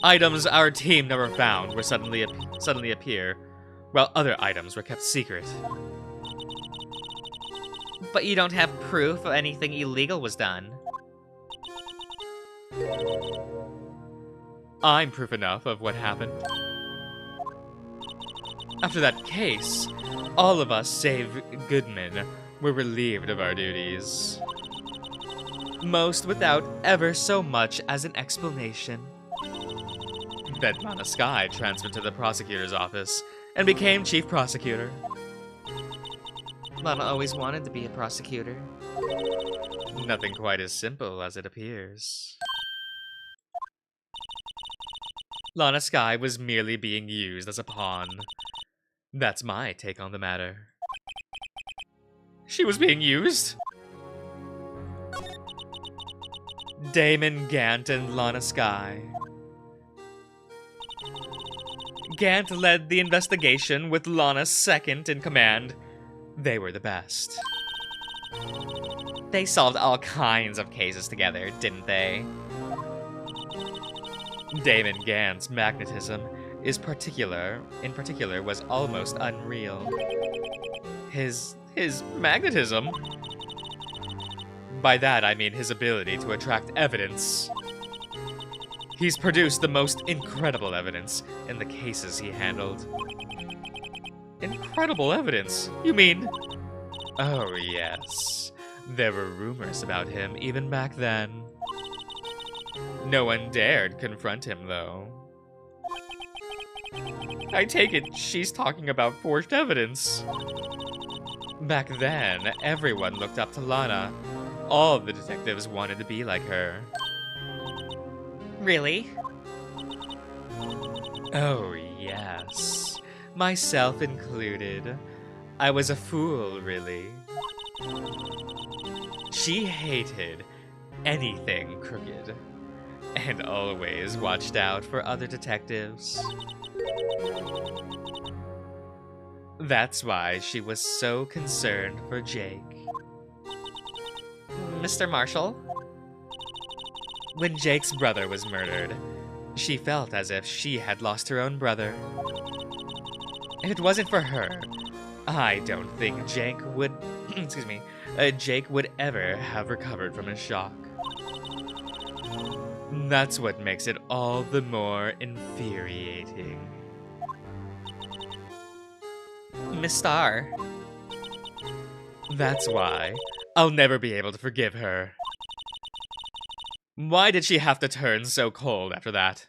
Items our team never found were suddenly appear, while other items were kept secret. But you don't have proof anything illegal was done. I'm proof enough of what happened. After that case, all of us, save Goodman, were relieved of our duties. Most without ever so much as an explanation. Then Lana Skye transferred to the prosecutor's office and became chief prosecutor. Lana always wanted to be a prosecutor. Nothing quite as simple as it appears. Lana Skye was merely being used as a pawn. That's my take on the matter. She was being used? Damon Gant and Lana Skye. Gant led the investigation with Lana second in command. They were the best. They solved all kinds of cases together, didn't they? Damon Gant's magnetism in particular was almost unreal. His magnetism? By that I mean his ability to attract evidence. He's produced the most incredible evidence in the cases he handled. Incredible evidence? You mean? Oh yes. There were rumors about him even back then. No one dared confront him, though. I take it she's talking about forged evidence. Back then, everyone looked up to Lana. All the detectives wanted to be like her. Really? Oh, yes. Myself included. I was a fool, really. She hated anything crooked, and always watched out for other detectives. That's why she was so concerned for Jake. Mr. Marshall? When Jake's brother was murdered, she felt as if she had lost her own brother. If it wasn't for her, I don't think Jake would, Jake would ever have recovered from his shock. That's what makes it all the more infuriating. Miss Starr. That's why I'll never be able to forgive her. Why did she have to turn so cold after that?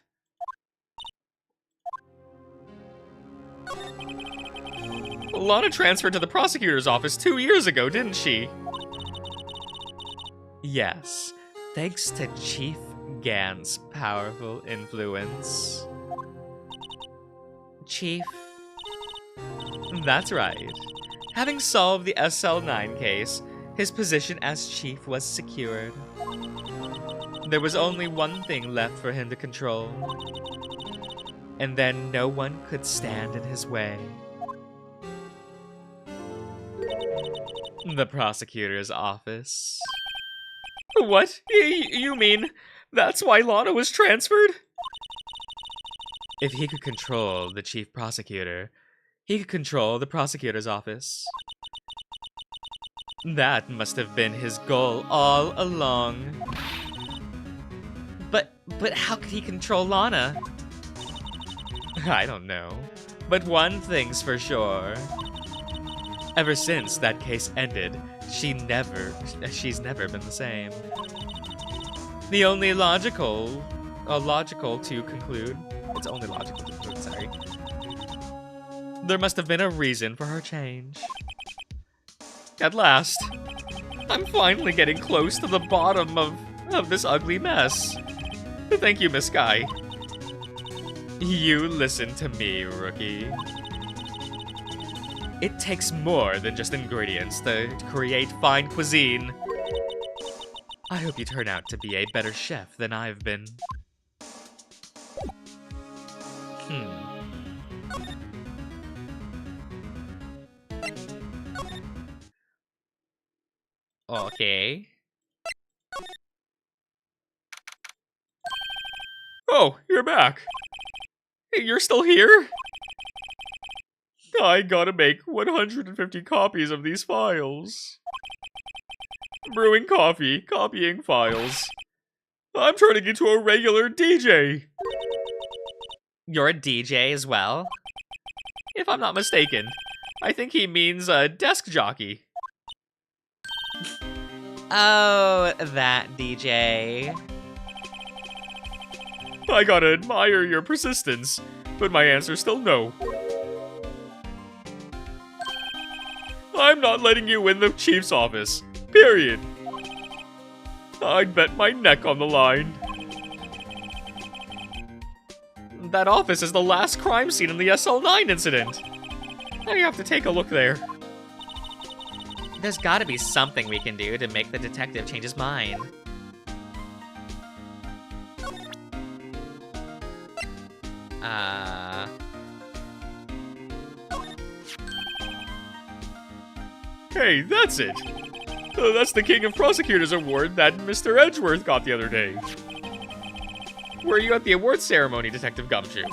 Lana transferred to the prosecutor's office 2 years ago, didn't she? Yes, thanks to Chief Gant's powerful influence. Chief? That's right. Having solved the SL9 case, his position as chief was secured. There was only one thing left for him to control. And then no one could stand in his way. The prosecutor's office. What? You mean that's why Lana was transferred? If he could control the chief prosecutor, he could control the prosecutor's office. That must have been his goal all along. But how could he control Lana? I don't know. But one thing's for sure. Ever since that case ended, she's never been the same. The only logical to conclude, it's only logical to conclude, sorry. There must have been a reason for her change. At last, I'm finally getting close to the bottom of this ugly mess. Thank you, Miss Skye. You listen to me, rookie. It takes more than just ingredients to create fine cuisine. I hope you turn out to be a better chef than I've been. Okay. Oh, you're back. Hey, you're still here? I gotta make 150 copies of these files. Brewing coffee, copying files. I'm turning into a regular DJ. You're a DJ as well? If I'm not mistaken, I think he means a desk jockey. Oh, that DJ. I gotta admire your persistence, but my answer's still no. I'm not letting you in the chief's office. Period. I'd bet my neck on the line. That office is the last crime scene in the SL9 incident. I have to take a look there. There's gotta be something we can do to make the detective change his mind. Hey, that's it. That's the King of Prosecutors award that Mr. Edgeworth got the other day. Were you at the awards ceremony, Detective Gumshoe?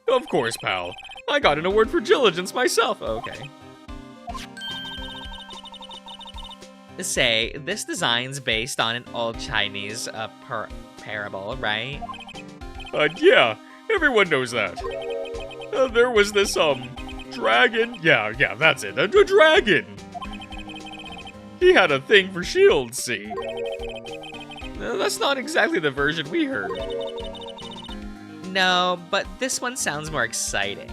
Of course, pal. I got an award for diligence myself. Okay. Say, this design's based on an old Chinese parable, right? Yeah, everyone knows that. There was this, dragon. Yeah, that's it. A dragon. He had a thing for shields, see? That's not exactly the version we heard. No, but this one sounds more exciting.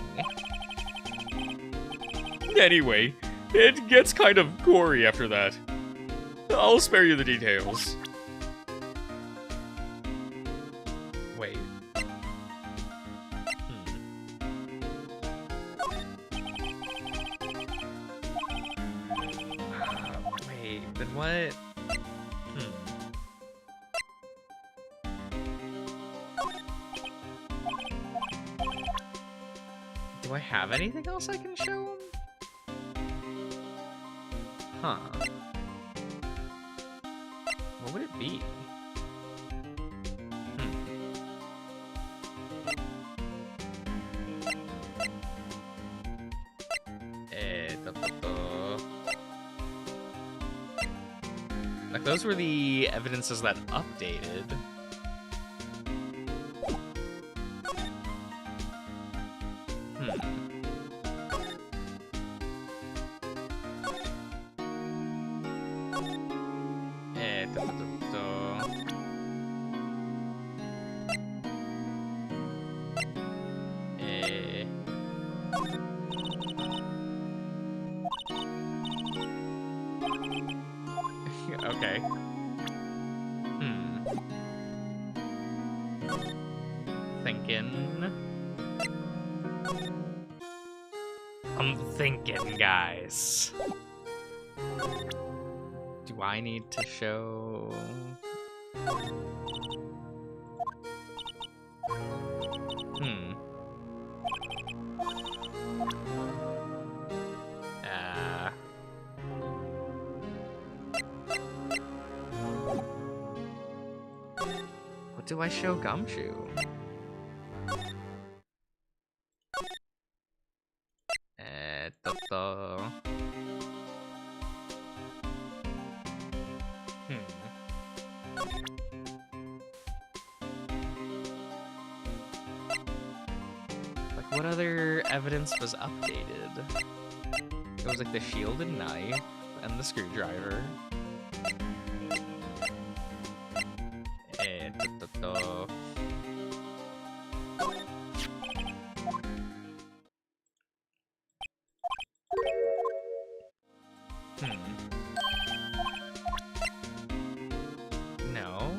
Anyway, it gets kind of gory after that. I'll spare you the details. Wait. Wait, then what? Do I have anything else I can show him? Huh. What would it be? Like, those were the evidences that updated. Okay. I'm thinking, guys. Do I need to show... What do I show Gumshoe? Like, what other evidence was updated? It was like the shielded knife and the screwdriver. No.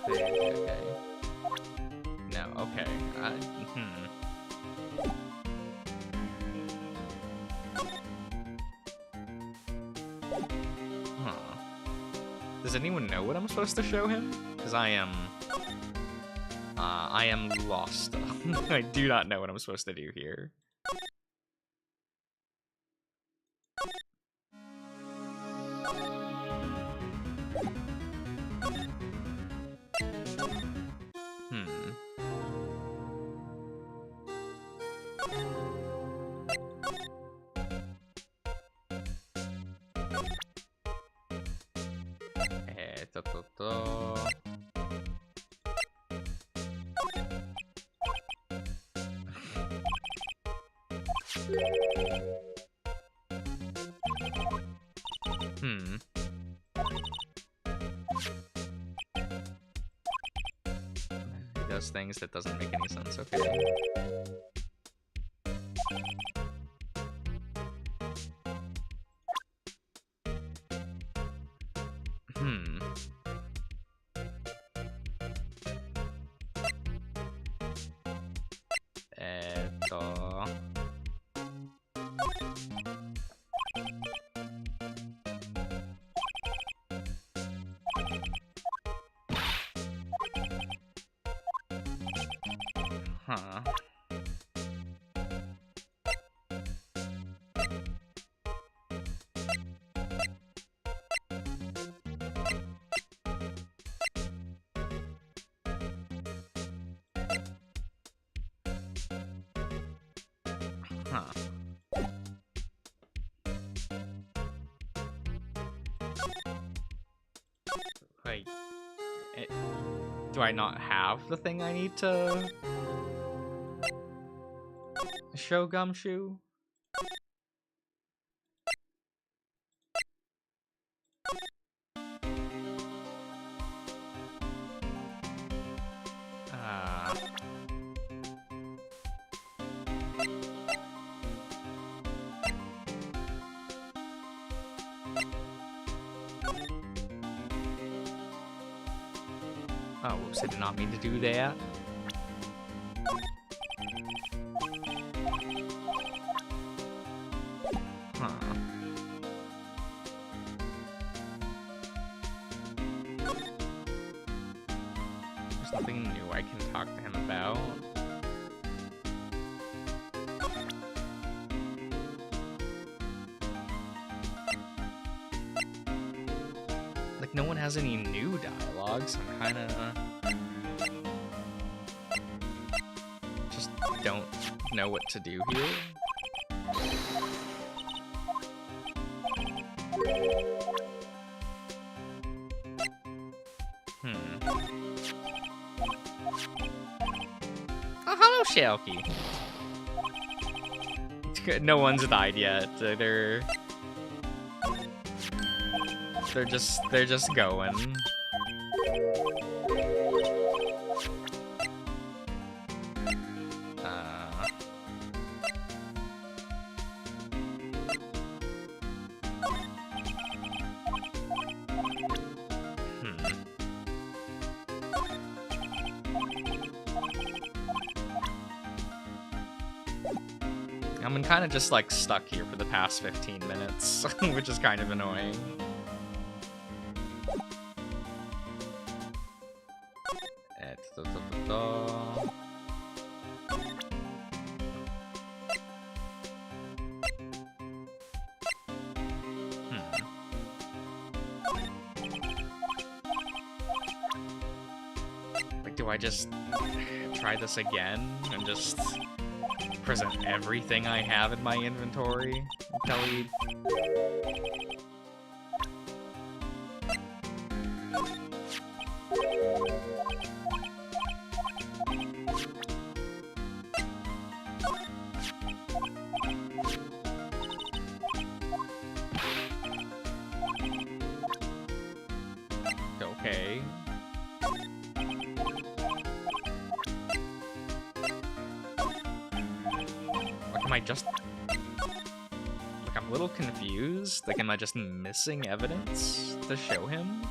Okay. No, okay. Does anyone know what I'm supposed to show him? Because I am lost. I do not know what I'm supposed to do here. He does things that doesn't make any sense. Okay. Huh. Huh. Wait. Do I not have the thing I need to show Gumshoe? Oh, whoops, I did not mean to do that. Huh. There's nothing new I can talk to him about. Like, no one has any new dialogue, so I'm kinda... just don't know what to do here. Oh, hello, Shalky. No one's died yet. They're just going. I'm kind of just like stuck here for the past 15 minutes, which is kind of annoying. Like, do I just try this again and just present everything I have in my inventory until he... Okay. Like, am I just... Like, I'm a little confused. Like, am I just missing evidence to show him?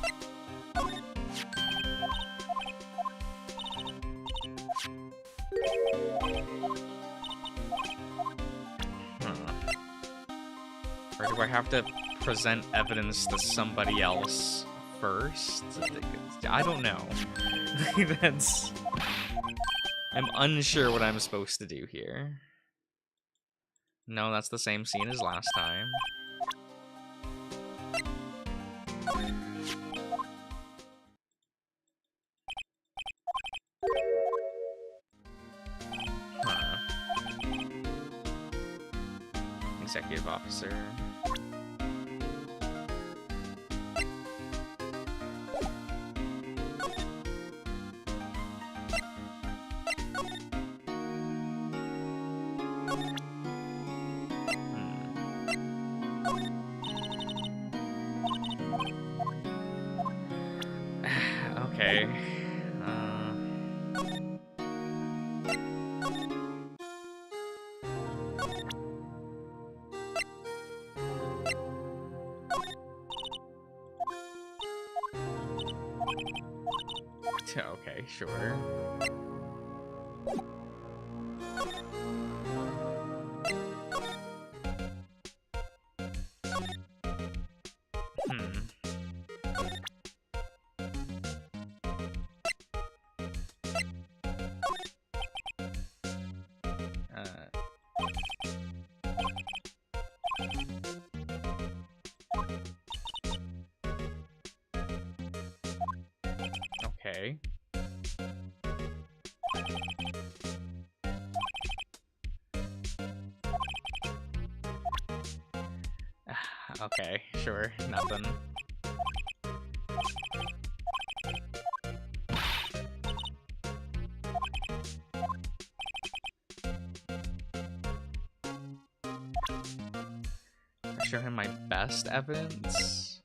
Or do I have to present evidence to somebody else first? I don't know. I'm unsure what I'm supposed to do here. No, that's the same scene as last time. Huh. Executive officer. Okay. Okay, sure. Okay. Okay, sure, nothing. Show him my best evidence.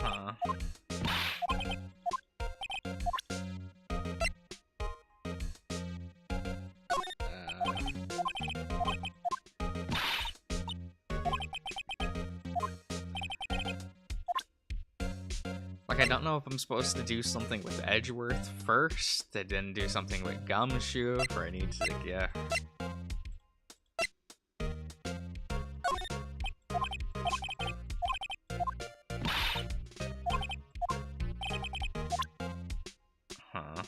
Huh. Like, I don't know if I'm supposed to do something with Edgeworth first, and then do something with Gumshoe, or I need to, like, yeah. Huh.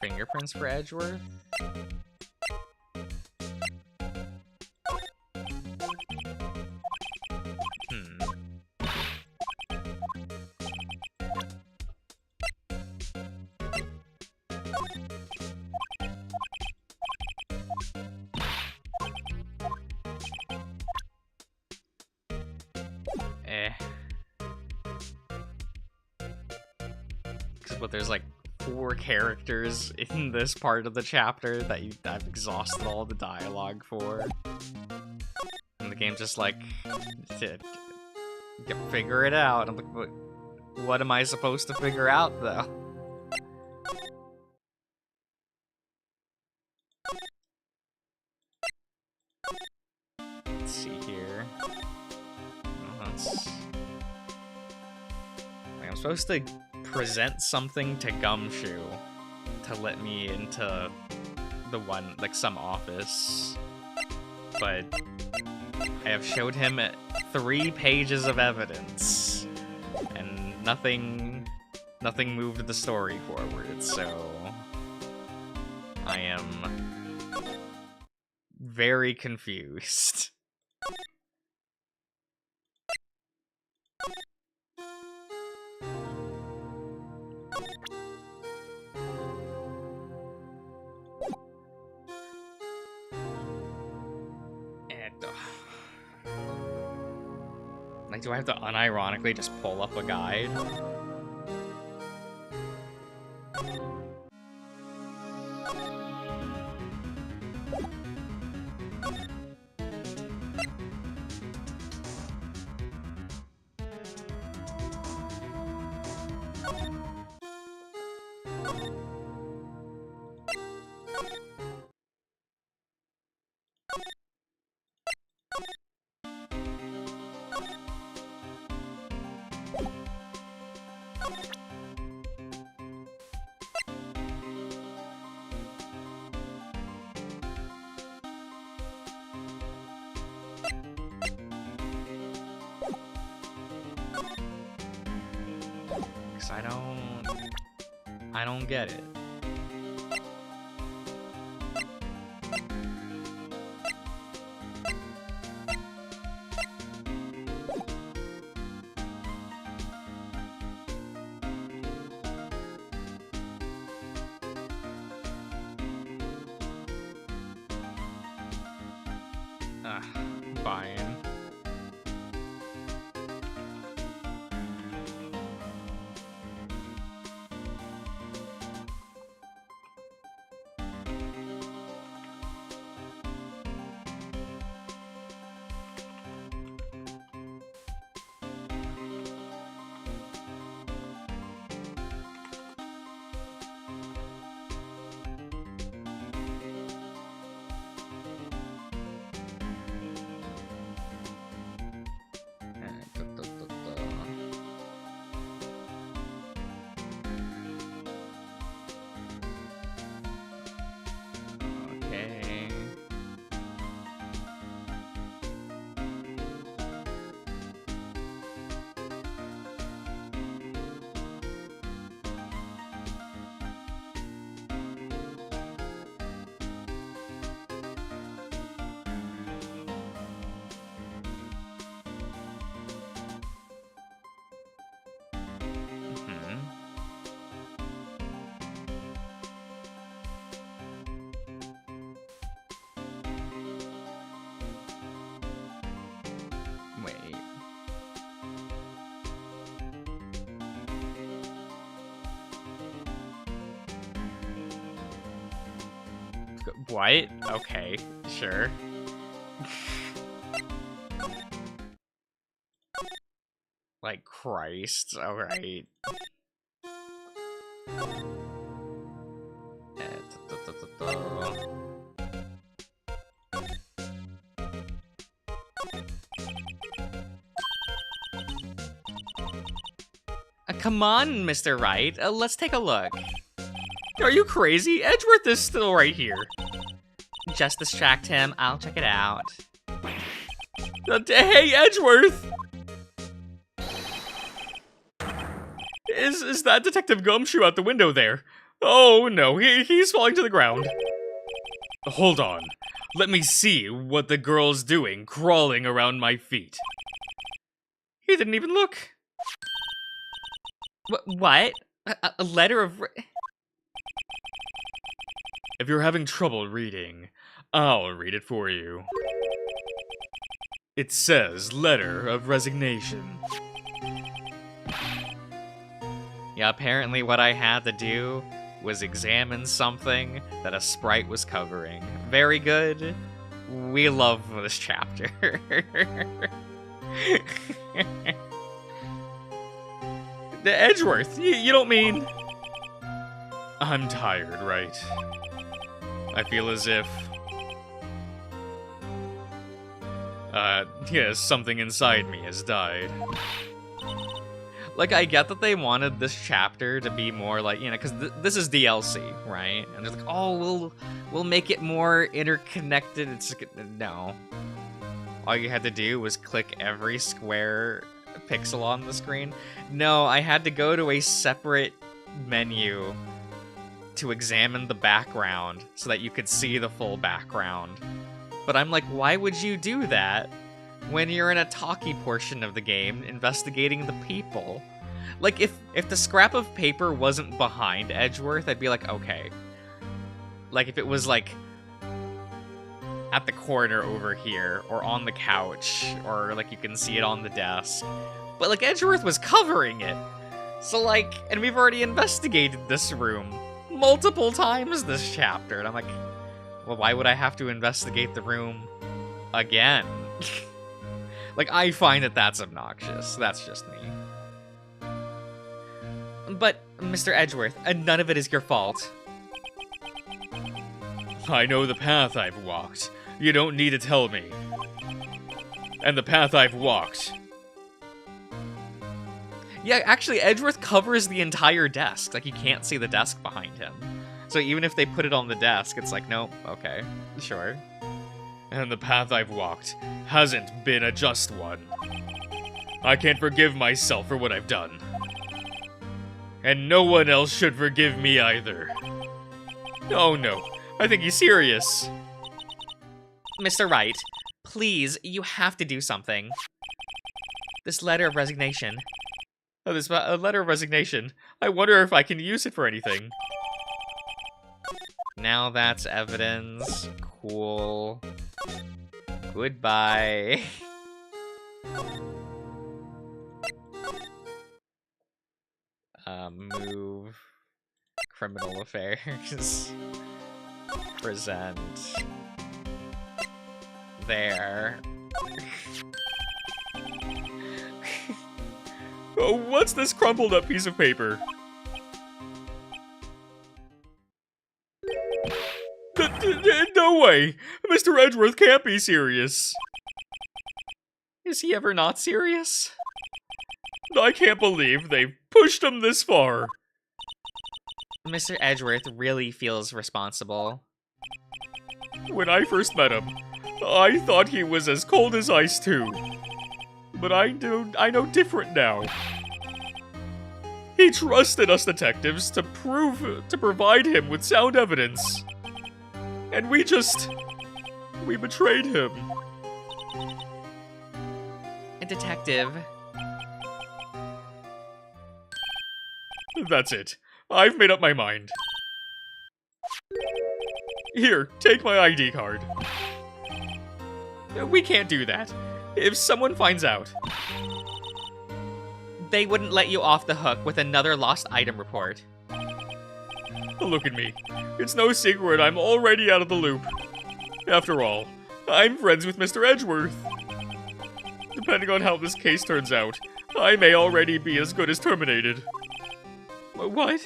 Fingerprints for Edgeworth? But there's like 4 characters in this part of the chapter that I've exhausted all the dialogue for. And the game's just like, figure it out. I'm like, what am I supposed to figure out, though? Let's see here. I'm supposed to present something to Gumshoe to let me into the one, like, some office. But I have showed him 3 pages of evidence, and nothing moved the story forward, so I am very confused. Like, do I have to unironically just pull up a guide? works. I don't get it. Fine. Okay. Wait. What? Okay, sure. Like Christ, alright. Come on, Mr. Wright. Let's take a look. Are you crazy? Edgeworth is still right here. Just distract him. I'll check it out. Hey, Edgeworth! Is that Detective Gumshoe out the window there? Oh no, he's falling to the ground. Hold on. Let me see what the girl's doing, crawling around my feet. He didn't even look. What? A letter of... If you're having trouble reading, I'll read it for you. It says, letter of resignation. Yeah, apparently what I had to do was examine something that a sprite was covering. Very good. We love this chapter. The Edgeworth, you don't mean... I'm tired, right? I feel as if... yes, something inside me has died. Like, I get that they wanted this chapter to be more like, you know, because this is DLC, right? And they're like, oh, we'll make it more interconnected. It's like, no. All you had to do was click every square pixel on the screen. No, I had to go to a separate menu to examine the background so that you could see the full background. But I'm like, why would you do that when you're in a talkie portion of the game investigating the people? Like, if the scrap of paper wasn't behind Edgeworth, I'd be like, okay. Like, if it was, like, at the corner over here, or on the couch, or, like, you can see it on the desk. But, like, Edgeworth was covering it. So, like, and we've already investigated this room multiple times this chapter. And I'm like, well, why would I have to investigate the room again? Like, I find that that's obnoxious. That's just me. But, Mr. Edgeworth, none of it is your fault. I know the path I've walked. You don't need to tell me. And the path I've walked. Yeah, actually, Edgeworth covers the entire desk. Like, you can't see the desk behind him. So even if they put it on the desk, it's like, nope, okay, sure. And the path I've walked hasn't been a just one. I can't forgive myself for what I've done. And no one else should forgive me either. Oh no, I think he's serious. Mr. Wright, please, you have to do something. This letter of resignation. Oh, this a letter of resignation. I wonder if I can use it for anything. Now that's evidence. Cool. Goodbye. Move. Criminal affairs. Present. There. Oh, what's this crumpled up piece of paper? No way! Mr. Edgeworth can't be serious. Is he ever not serious? I can't believe they've pushed him this far. Mr. Edgeworth really feels responsible. When I first met him, I thought he was as cold as ice too. But I know different now. He trusted us detectives to provide him with sound evidence. And we betrayed him. A detective. That's it. I've made up my mind. Here, take my ID card. We can't do that. If someone finds out, They wouldn't let you off the hook with another lost item report. look at me. It's no secret I'm already out of the loop. After all, I'm friends with Mr. Edgeworth. Depending on how this case turns out, I may already be as good as terminated. What?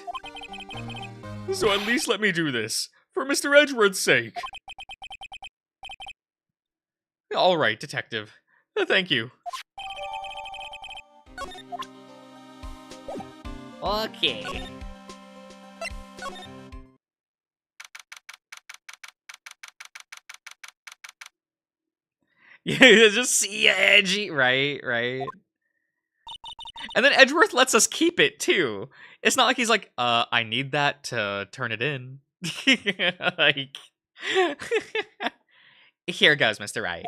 So at least let me do this, for Mr. Edgeworth's sake. Alright, detective. Thank you. Okay. Yeah, just see edgy, right. And then Edgeworth lets us keep it too. It's not like he's like, I need that to turn it in. Like, here goes, Mr. Wright.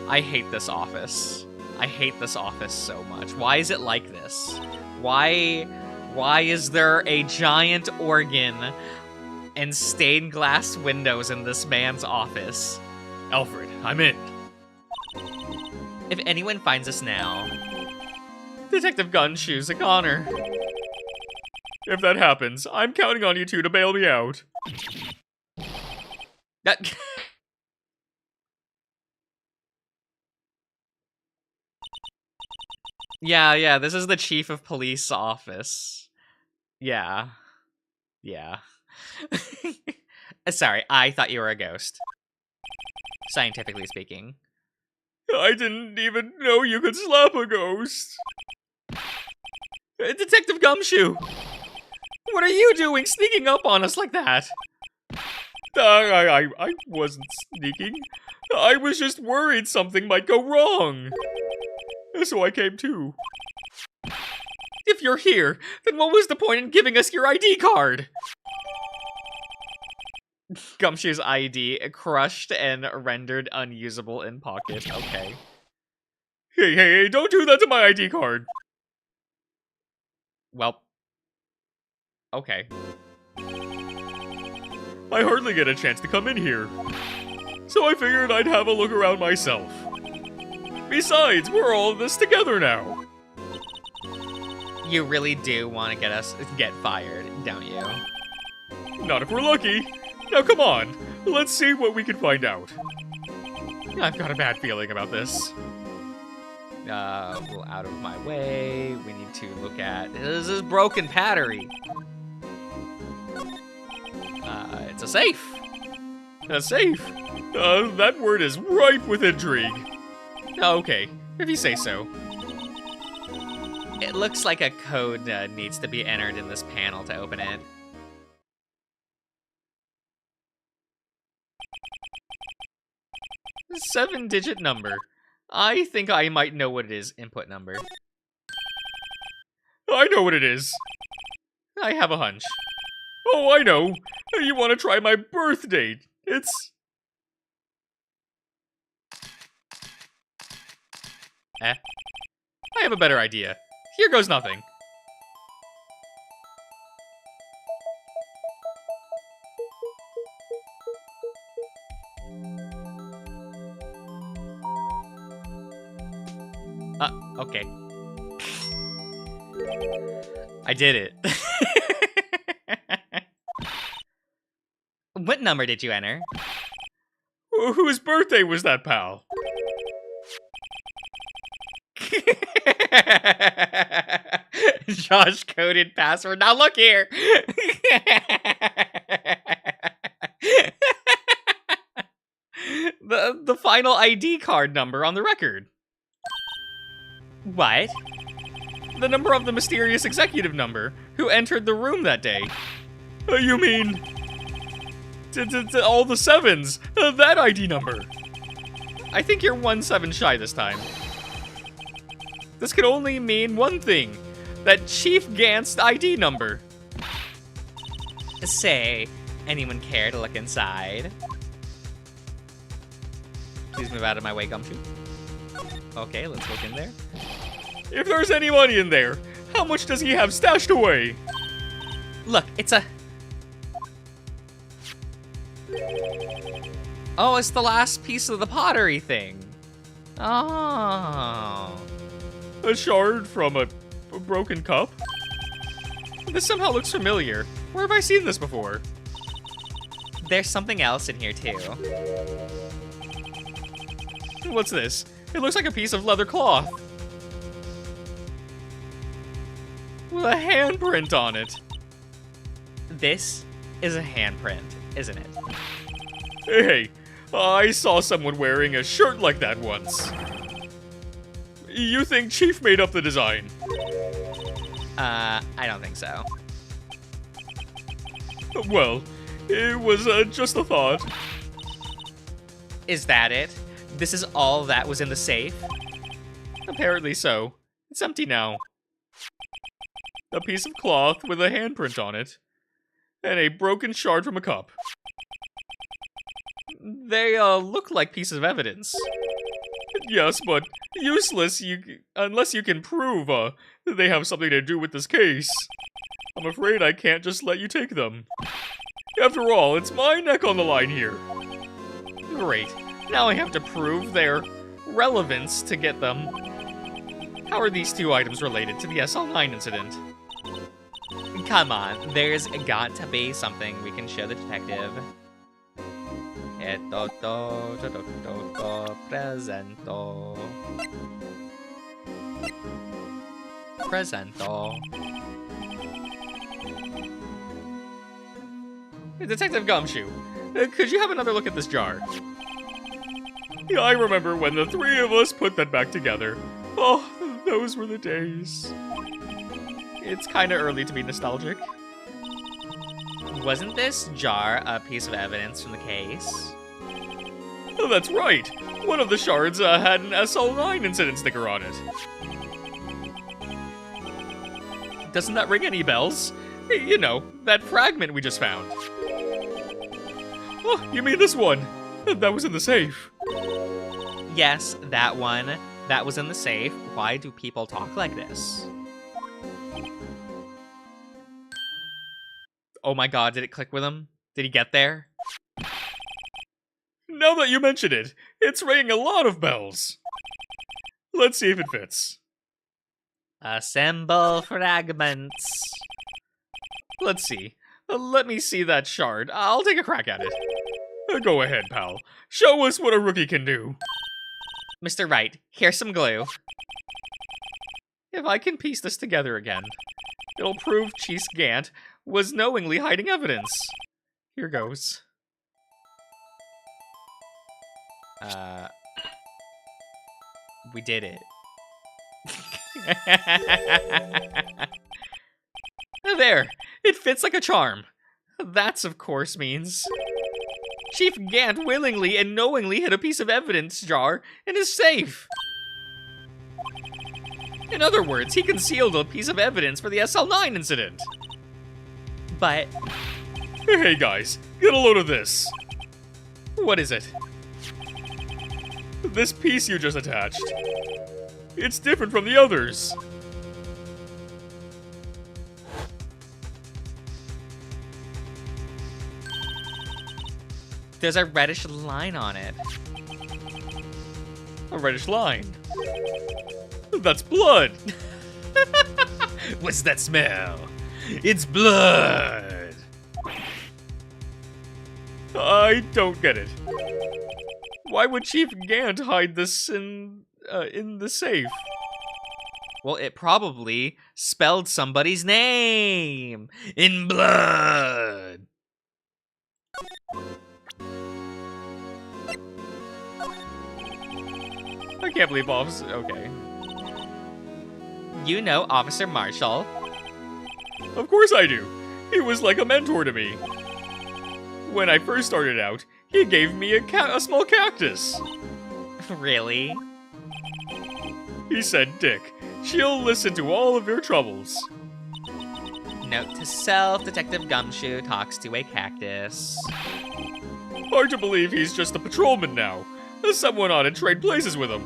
I hate this office. I hate this office so much. Why is it like this? Why is there a giant organ and stained glass windows in this man's office? Alfred, I'm in. If anyone finds us now, Detective Gumshoe's a goner. If that happens, I'm counting on you two to bail me out. that Yeah, this is the chief of police office. Yeah. Sorry, I thought you were a ghost. Scientifically speaking. I didn't even know you could slap a ghost. Detective Gumshoe! What are you doing sneaking up on us like that? I wasn't sneaking. I was just worried something might go wrong. So I came too. If you're here, then what was the point in giving us your ID card? Gumshoe's ID crushed and rendered unusable in pocket. Okay. Hey, don't do that to my ID card. Well. Okay. I hardly get a chance to come in here. So I figured I'd have a look around myself. Besides, we're all in this together now. You really do want to get fired, don't you? Not if we're lucky. Now come on, let's see what we can find out. I've got a bad feeling about this. Well, out of my way. We need to look at... This is broken battery. It's a safe. A safe? That word is ripe with intrigue. Okay, if you say so. It looks like a code needs to be entered in this panel to open it. A 7-digit number. I think I might know what it is. Input number. I know what it is. I have a hunch. Oh, I know. You want to try my birth date. It's... I have a better idea. Here goes nothing. Okay. I did it. What number did you enter? Whose birthday was that, pal? Josh coded password. Now look here. The final ID card number on the record. What? The number of the mysterious executive number who entered the room that day. You mean... all the sevens. That ID number. I think you're 1 7 shy this time. This could only mean one thing. That Chief Gant's ID number. Say, anyone care to look inside? Please move out of my way, Gumshoe. Okay, let's look in there. If there's any money in there, how much does he have stashed away? Look, it's a... Oh, it's the last piece of the pottery thing. Oh. A shard from a broken cup? This somehow looks familiar. Where have I seen this before? There's something else in here, too. What's this? It looks like a piece of leather cloth. With a handprint on it. This is a handprint, isn't it? Hey, I saw someone wearing a shirt like that once. You think Chief made up the design? I don't think so. Well, it was just a thought. Is that it? This is all that was in the safe? Apparently so. It's empty now. A piece of cloth with a handprint on it. And a broken shard from a cup. They, look like pieces of evidence. Yes, but useless unless you can prove, they have something to do with this case. I'm afraid I can't just let you take them. After all, it's my neck on the line here. Great. Now I have to prove their relevance to get them. How are these two items related to the SL9 incident? Come on, there's got to be something we can show the detective. Presento. Presento. Detective Gumshoe, could you have another look at this jar? Yeah, I remember when the three of us put that back together. Oh, those were the days. It's kinda early to be nostalgic. Wasn't this jar a piece of evidence from the case? Oh, that's right. One of the shards had an SL9 incident sticker on it. Doesn't that ring any bells? You know, that fragment we just found. Oh, you mean this one? That was in the safe. Yes, that one. That was in the safe. Why do people talk like this? Oh my god, did it click with him? Did he get there? Now that you mention it, it's ringing a lot of bells. Let's see if it fits. Assemble fragments. Let's see. Let me see that shard. I'll take a crack at it. Go ahead, pal. Show us what a rookie can do. Mr. Wright, here's some glue. If I can piece this together again, it'll prove Chief Gant was knowingly hiding evidence. Here goes. We did it. There! It fits like a charm. That's, of course, means... Chief Gant willingly and knowingly hid a piece of evidence jar in his safe. In other words, he concealed a piece of evidence for the SL9 incident. But... Hey guys, get a load of this. what is it? This piece you just attached. It's different from the others. There's a reddish line on it. A reddish line. That's blood. What's that smell? It's blood. I don't get it. Why would Chief Gant hide this in the safe? Well, it probably spelled somebody's name in blood. I can't believe Officer... Okay. You know Officer Marshall. Of course I do. He was like a mentor to me. When I first started out, he gave me a small cactus. Really? He said, Dick, she'll listen to all of your troubles. Note to self, Detective Gumshoe talks to a cactus. Hard to believe he's just a patrolman now. Someone ought to trade places with him.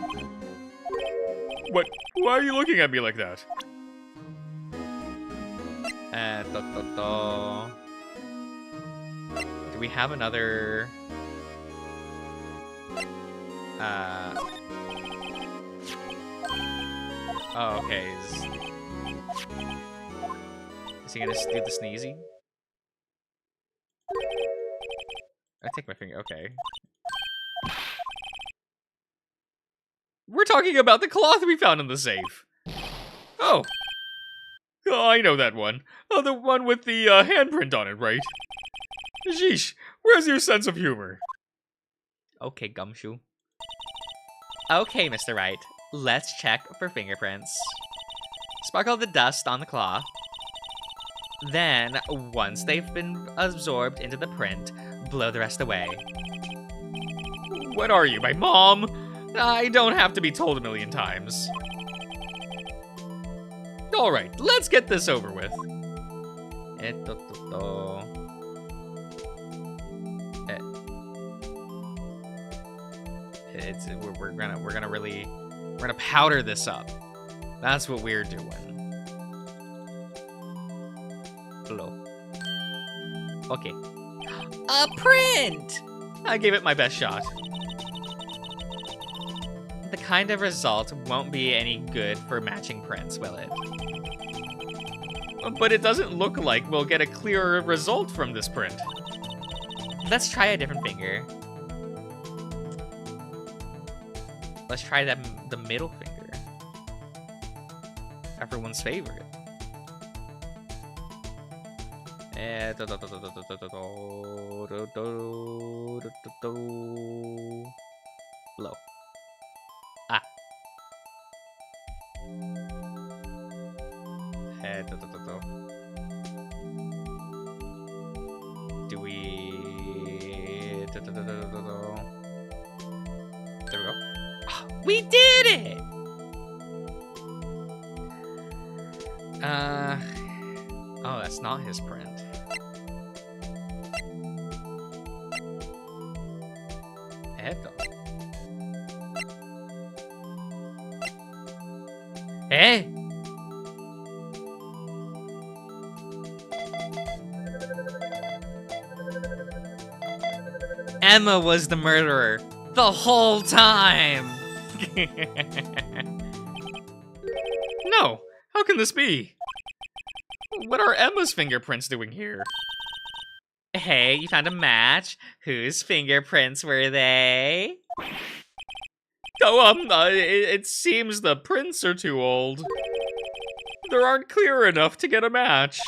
What? Why are you looking at me like that? Do we have another... Oh, okay. Is he gonna do the sneezy? I take my finger, okay. We're talking about the cloth we found in the safe. Oh. Oh, I know that one. Oh, the one with the handprint on it, right? Sheesh, where's your sense of humor? Okay, Gumshoe. Okay, Mr. Wright. Let's check for fingerprints. Sparkle the dust on the cloth. Then, once they've been absorbed into the print, blow the rest away. What are you, my mom? I don't have to be told a million times. Alright, let's get this over with. We're gonna powder this up. That's what we're doing. Hello. Okay. A print! I gave it my best shot. The kind of result won't be any good for matching prints, will it? But it doesn't look like we'll get a clearer result from this print. Let's try a different finger. Let's try the middle finger. Everyone's favorite. Blow. Ah. Do we... There we go. Oh, we did it! Oh, that's not his print. Eh? Emma was the murderer the whole time. No, how can this be? What are Emma's fingerprints doing here? Hey, you found a match. Whose fingerprints were they? Oh, it seems the prints are too old. They aren't clear enough to get a match.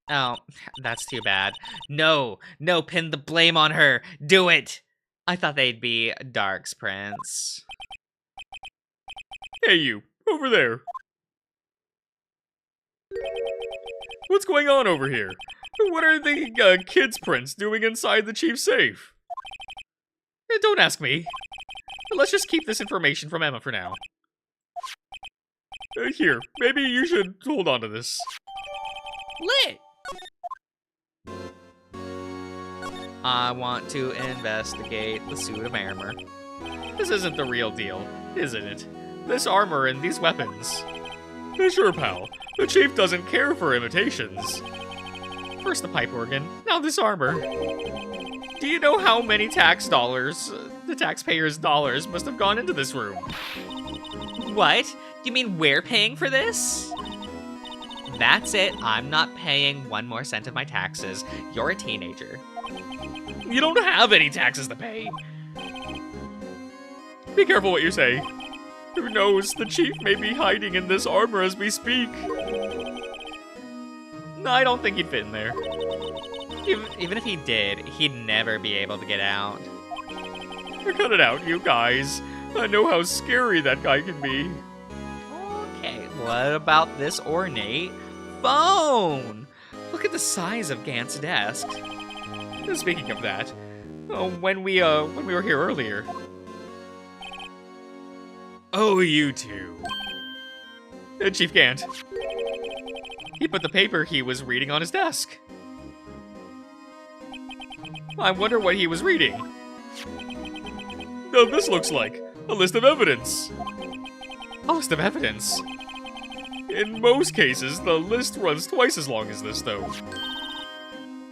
Oh, that's too bad. No, pin the blame on her. Do it. I thought they'd be Dark's prints. Hey, you, over there. What's going on over here? What are the kids' prints doing inside the chief's safe? Don't ask me. Let's just keep this information from Emma for now. Here, maybe you should hold on to this. Lit! I want to investigate the suit of armor. This isn't the real deal, isn't it? This armor and these weapons. Sure, pal. The chief doesn't care for imitations. First the pipe organ, now this armor. Do you know how many tax dollars, the taxpayers' dollars, must have gone into this room? What? You mean we're paying for this? That's it. I'm not paying 1 more cent of my taxes. You're a teenager. You don't have any taxes to pay. Be careful what you say. Who knows, the chief may be hiding in this armor as we speak. No, I don't think he'd fit in there. Even if he did, he'd never be able to get out. Cut it out, you guys. I know how scary that guy can be. Okay, what about this ornate phone? Look at the size of Gant's desk. Speaking of that, when we were here earlier. Oh, you two. Chief Gant. He put the paper he was reading on his desk. I wonder what he was reading. Now this looks like a list of evidence. A list of evidence? In most cases, the list runs twice as long as this, though.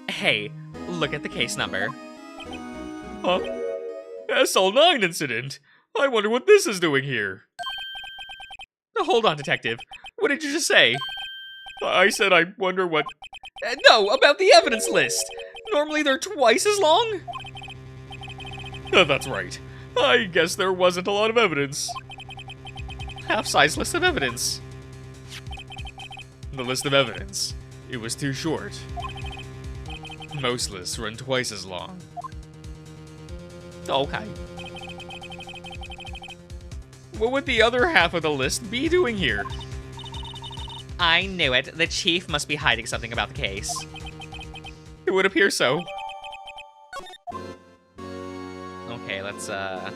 Hey, look at the case number. Huh? SL9 incident? I wonder what this is doing here. Hold on, detective. What did you just say? I said I wonder what... No, about the evidence list. Normally they're twice as long? That's right. I guess there wasn't a lot of evidence. Half-size list of evidence. The list of evidence. It was too short. Most lists run twice as long. Okay. What would the other half of the list be doing here? I knew it. The chief must be hiding something about the case. It would appear so. Okay, let's slide.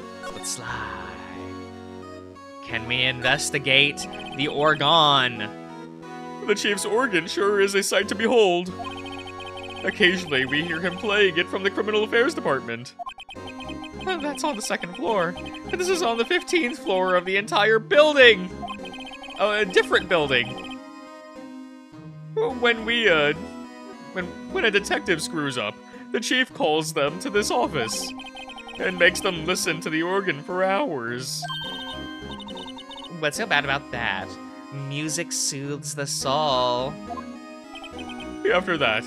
Can we investigate the organ? The chief's organ sure is a sight to behold. Occasionally, we hear him playing it from the Criminal Affairs Department. That's on the 2nd floor. And this is on the 15th floor of the entire building! Oh, a different building. When a detective screws up, the chief calls them to this office and makes them listen to the organ for hours. What's so bad about that? Music soothes the soul. After that,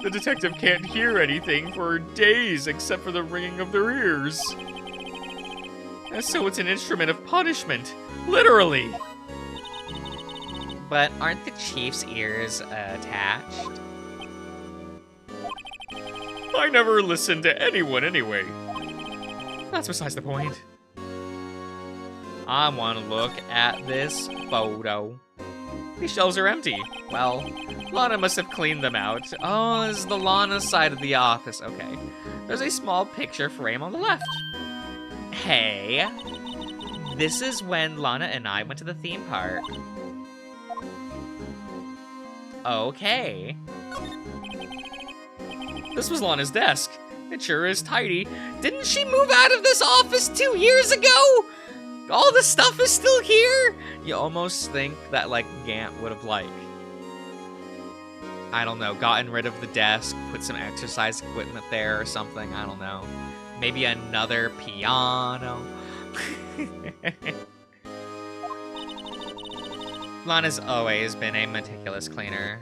the detective can't hear anything for days except for the ringing of their ears. So it's an instrument of punishment, literally. But aren't the chief's ears attached? I never listen to anyone anyway. That's besides the point. I want to look at this photo. These shelves are empty. Well, Lana must have cleaned them out. Oh, this is the Lana side of the office. Okay. There's a small picture frame on the left. Hey, this is when Lana and I went to the theme park. Okay. This was Lana's desk. It sure is tidy. Didn't she move out of this office 2 years ago? All the stuff is still here? You almost think that, like, Gant would have, like, I don't know, gotten rid of the desk, put some exercise equipment there or something. I don't know. Maybe another piano. Lana's always been a meticulous cleaner.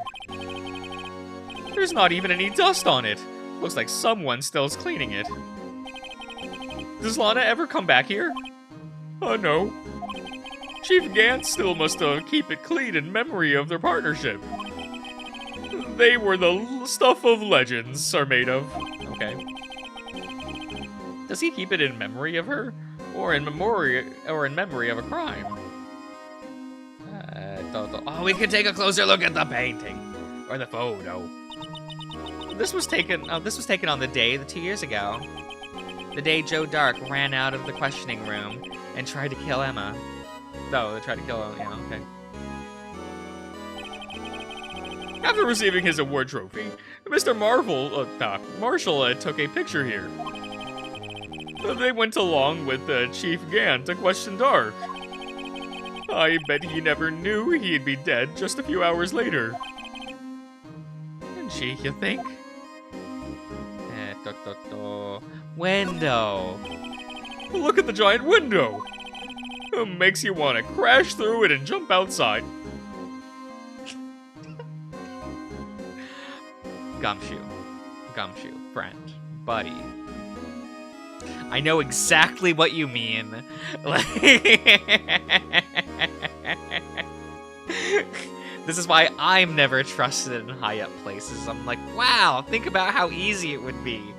There's not even any dust on it. Looks like someone still's cleaning it. Does Lana ever come back here? No. Chief Gant still must keep it clean in memory of their partnership. They were the stuff of legends are made of. Okay. Does he keep it in memory of her? Or in memory of a crime? Oh, we can take a closer look at the painting. Or the photo. This was taken on the day 2 years ago. The day Joe Dark ran out of the questioning room and tried to kill Emma. No, they tried to kill Emma, yeah, okay. After receiving his award trophy, Mr. Marshall took a picture here. They went along with Chief Gann to question Dark. I bet he never knew he'd be dead just a few hours later. Gee, you think? Window. Look at the giant window! It makes you want to crash through it and jump outside. Gumshoe, friend, buddy. I know exactly what you mean. This is why I'm never trusted in high up places. I'm like, wow, think about how easy it would be.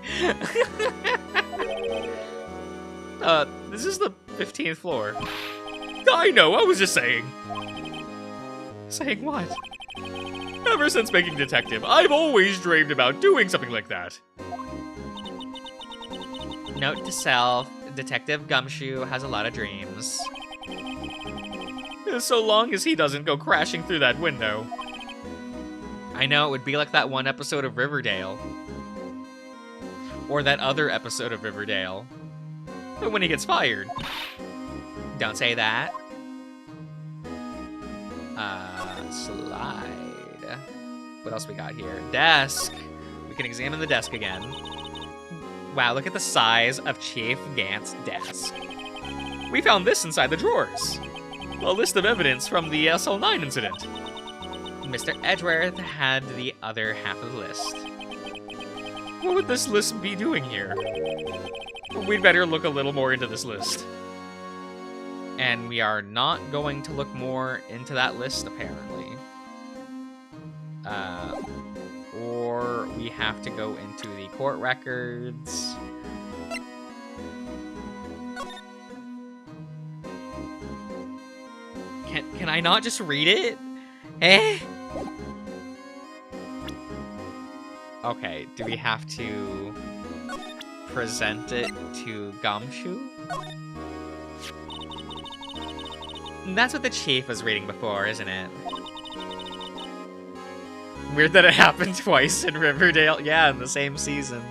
This is the 15th floor. I know, I was just saying. Saying what? Ever since making Detective, I've always dreamed about doing something like that. Note to self, Detective Gumshoe has a lot of dreams. So long as he doesn't go crashing through that window. I know, it would be like that one episode of Riverdale. Or that other episode of Riverdale. When he gets fired. Don't say that. Slide. What else we got here? Desk. We can examine the desk again. Wow, look at the size of Chief Gant's desk. We found this inside the drawers. A list of evidence from the SL9 incident. Mr. Edgeworth had the other half of the list. What would this list be doing here? We'd better look a little more into this list. And we are not going to look more into that list, apparently. Or we have to go into the court records. Can I not just read it? Eh? Okay, do we have to present it to Gumshoe? That's what the chief was reading before, isn't it? Weird that it happened twice in Riverdale. Yeah, in the same season.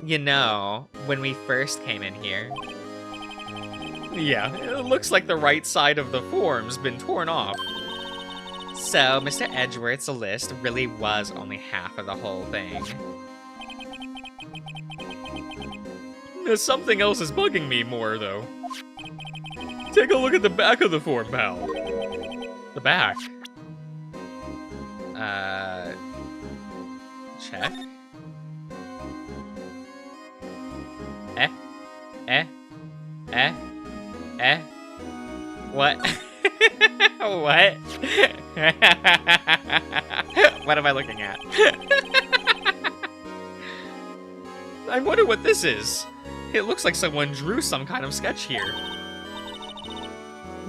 You know, when we first came in here. Yeah, it looks like the right side of the form's been torn off. So, Mr. Edgeworth's list really was only half of the whole thing. Something else is bugging me more, though. Take a look at the back of the form, pal. The back. Check. What? What? What am I looking at? I wonder what this is. It looks like someone drew some kind of sketch here.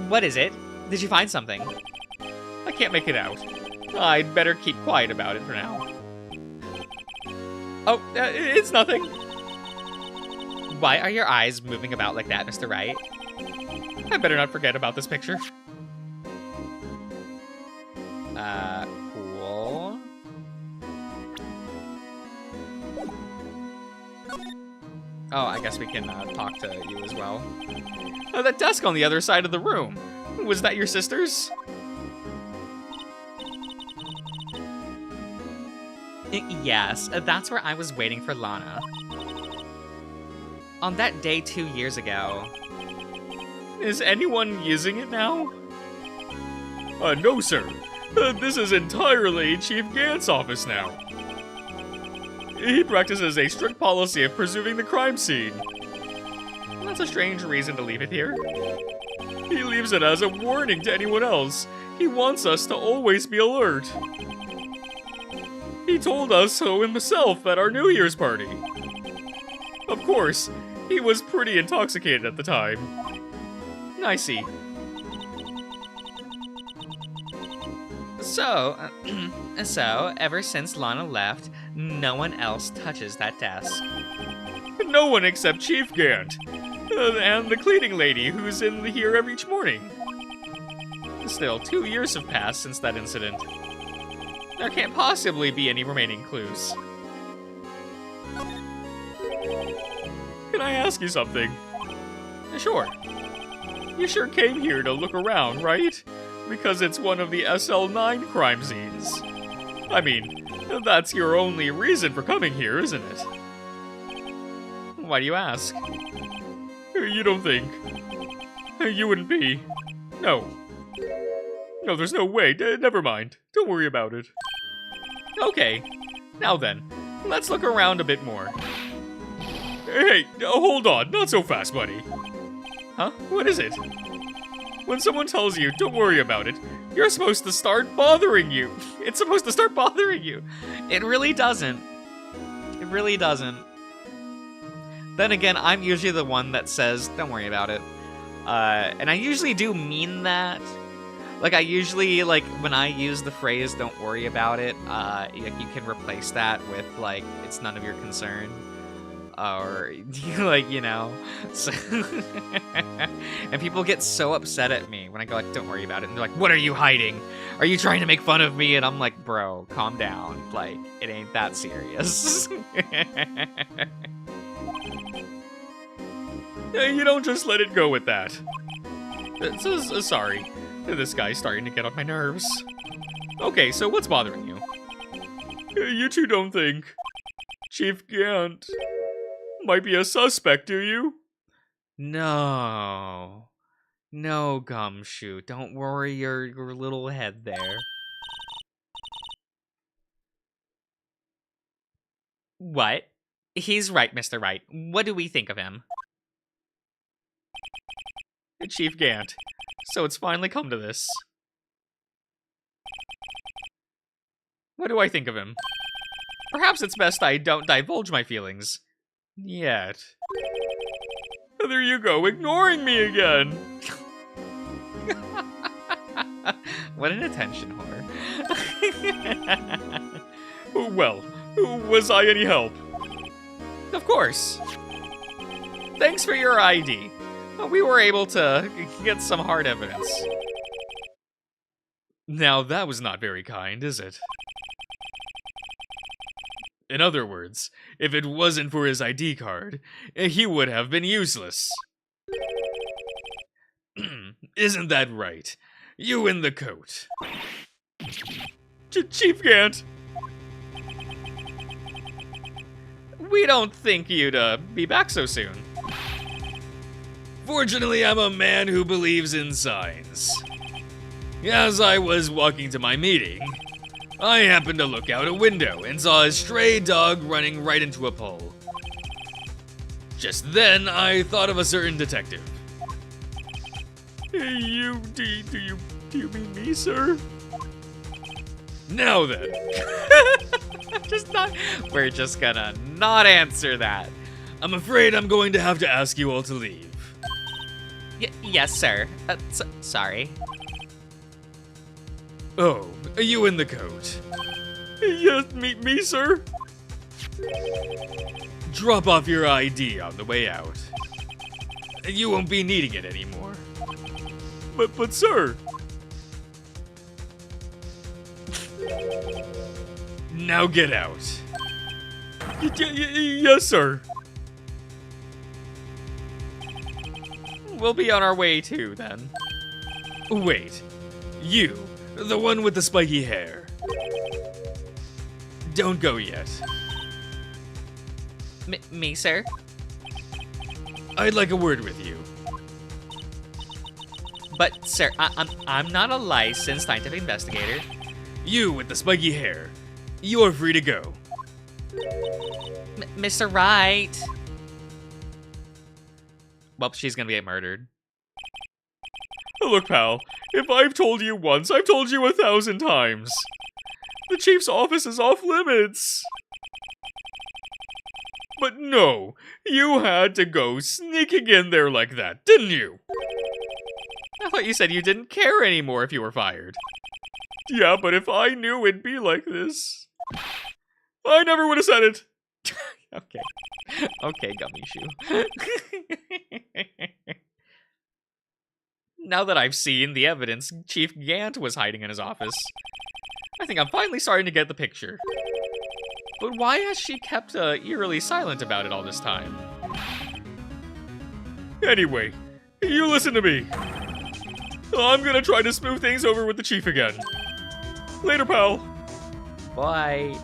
What is it? Did you find something? I can't make it out. I'd better keep quiet about it for now. Oh, it's nothing. Why are your eyes moving about like that, Mr. Wright? I better not forget about this picture. Cool. Oh, I guess we can talk to you as well. That desk on the other side of the room. Was that your sister's? Yes, that's where I was waiting for Lana. On that day 2 years ago. Is anyone using it now? No, sir. This is entirely Chief Gant's office now. He practices a strict policy of preserving the crime scene. That's a strange reason to leave it here. He leaves it as a warning to anyone else. He wants us to always be alert. He told us so himself at our New Year's party. Of course, he was pretty intoxicated at the time. I see. So, So, ever since Lana left, no one else touches that desk. No one except Chief Gant. And the cleaning lady who's in here each morning. Still, 2 years have passed since that incident. There can't possibly be any remaining clues. Can I ask you something? Sure. You sure came here to look around, right? Because it's one of the SL9 crime scenes. I mean, that's your only reason for coming here, isn't it? Why do you ask? You don't think? You wouldn't be? No. No, there's no way. Never mind. Don't worry about it. Okay. Now then, let's look around a bit more. Hey, hold on. Not so fast, buddy. Huh? What is it? When someone tells you, don't worry about it, you're supposed to start bothering you. It's supposed to start bothering you. It really doesn't. It really doesn't. Then again, I'm usually the one that says, don't worry about it. And I usually do mean that. Like, I usually, like, when I use the phrase, don't worry about it, you can replace that with, like, it's none of your concern. Or, like, you know. So and people get so upset at me when I go, like, don't worry about it. And they're like, what are you hiding? Are you trying to make fun of me? And I'm like, bro, calm down. Like, it ain't that serious. You don't just let it go with that. Sorry. This guy's starting to get on my nerves. Okay, so what's bothering you? You two don't think Chief Gant might be a suspect, do you? No. No, Gumshoe. Don't worry your little head there. What? He's right, Mr. Wright. What do we think of him? Chief Gant. So it's finally come to this. What do I think of him? Perhaps it's best I don't divulge my feelings. Yet. There you go, ignoring me again. What an attention whore. Well, was I any help? Of course. Thanks for your ID. We were able to get some hard evidence. Now that was not very kind, is it? In other words, if it wasn't for his ID card, he would have been useless. Isn't that right? You in the coat. Chief Gant! We don't think you'd be back so soon. Fortunately, I'm a man who believes in signs. As I was walking to my meeting, I happened to look out a window and saw a stray dog running right into a pole. Just then, I thought of a certain detective. Do you mean me, sir? Now then. We're just gonna not answer that. I'm afraid I'm going to have to ask you all to leave. Yes, sir. Sorry. Oh, you in the coat? Yes, me, sir? Drop off your ID on the way out. You won't be needing it anymore. But sir... Now get out. Yes, sir. We'll be on our way too, then. Wait. You, the one with the spiky hair. Don't go yet. Me, sir? I'd like a word with you. But, sir, I'm not a licensed scientific investigator. You with the spiky hair. You're free to go. Mr. Wright. Well, she's gonna get murdered. Look, pal, if I've told you once, I've told you 1,000 times. The chief's office is off limits. But no, you had to go sneaking in there like that, didn't you? I thought you said you didn't care anymore if you were fired. Yeah, but if I knew it'd be like this, I never would have said it. Okay. Okay, Gummy Shoe. Now that I've seen the evidence Chief Gant was hiding in his office, I think I'm finally starting to get the picture. But why has she kept eerily silent about it all this time? Anyway, you listen to me. I'm gonna try to smooth things over with the chief again. Later, pal. Bye.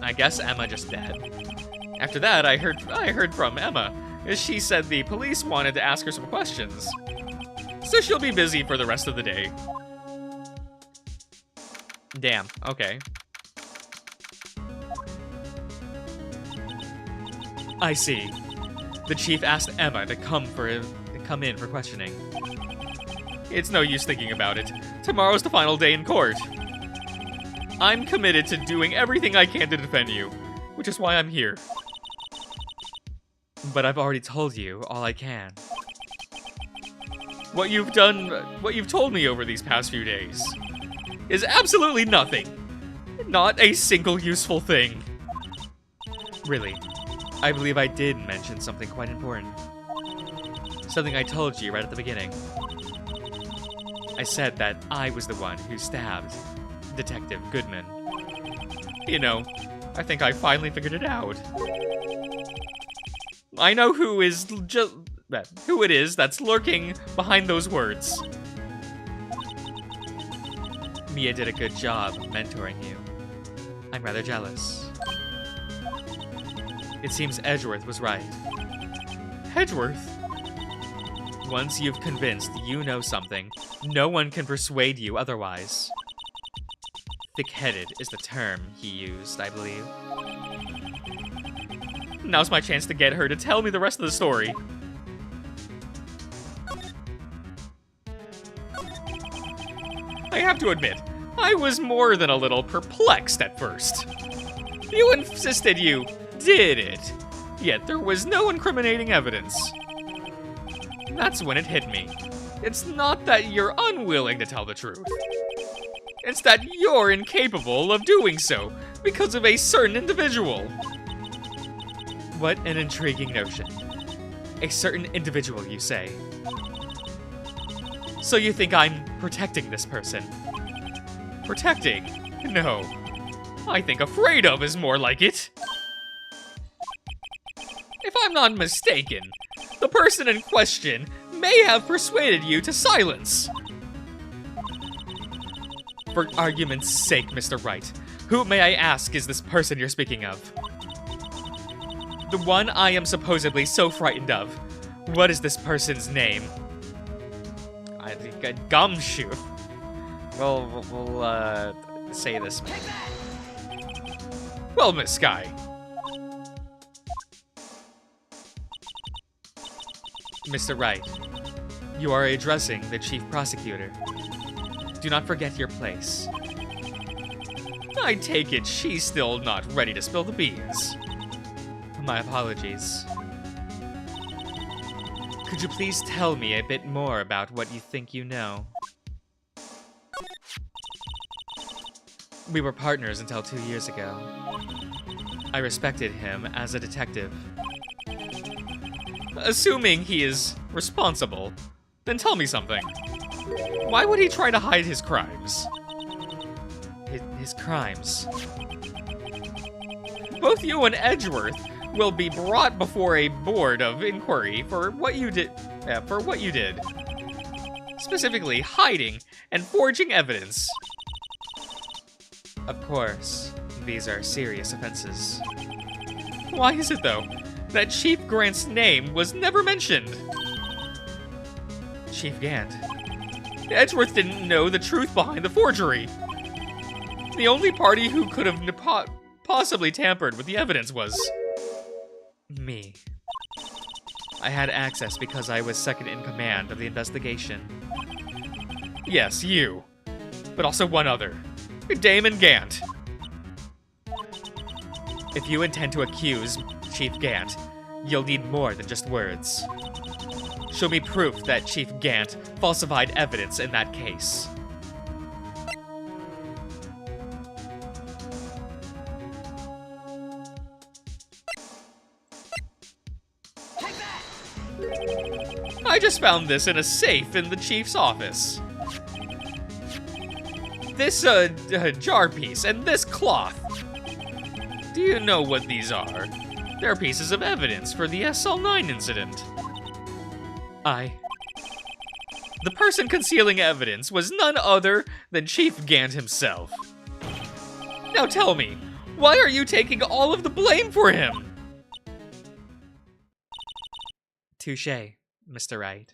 I guess Emma just dead. After that, I heard from Emma. She said the police wanted to ask her some questions. So she'll be busy for the rest of the day. Damn, okay. I see. The chief asked Emma to come in for questioning. It's no use thinking about it. Tomorrow's the final day in court. I'm committed to doing everything I can to defend you, which is why I'm here. But I've already told you all I can. What you've told me over these past few days is absolutely nothing. Not a single useful thing. Really, I believe I did mention something quite important. Something I told you right at the beginning. I said that I was the one who stabbed Detective Goodman. You know, I think I finally figured it out. I know who it is that's lurking behind those words. Mia did a good job mentoring you. I'm rather jealous. It seems Edgeworth was right. Edgeworth? Once you've convinced you know something, no one can persuade you otherwise. Thick-headed is the term he used, I believe. Now's my chance to get her to tell me the rest of the story. I have to admit, I was more than a little perplexed at first. You insisted you did it, yet there was no incriminating evidence. That's when it hit me. It's not that you're unwilling to tell the truth. It's that you're incapable of doing so because of a certain individual. What an intriguing notion. A certain individual, you say. So you think I'm protecting this person? Protecting? No. I think afraid of is more like it. If I'm not mistaken, the person in question may have persuaded you to silence. For argument's sake, Mr. Wright, who, may I ask, is this person you're speaking of? The one I am supposedly so frightened of. What is this person's name? I think a gumshoe. We'll say this. Well, Miss Sky. Mr. Wright, you are addressing the chief prosecutor. Do not forget your place. I take it she's still not ready to spill the beans. My apologies. Could you please tell me a bit more about what you think you know? We were partners until 2 years ago. I respected him as a detective. Assuming he is responsible, then tell me something. Why would he try to hide his crimes? His crimes? Both you and Edgeworth will be brought before a board of inquiry for what you did. Specifically, hiding and forging evidence. Of course, these are serious offenses. Why is it, though, that Chief Grant's name was never mentioned? Chief Gant? Edgeworth didn't know the truth behind the forgery. The only party who could have possibly tampered with the evidence was me. I had access because I was second in command of the investigation. Yes, you. But also one other. Damon Gant. If you intend to accuse Chief Gant, you'll need more than just words. Show me proof that Chief Gant falsified evidence in that case. I just found this in a safe in the chief's office. This, jar piece and this cloth. Do you know what these are? They're pieces of evidence for the SL9 incident. The person concealing evidence was none other than Chief Gant himself. Now tell me, why are you taking all of the blame for him? Touché, Mr. Wright.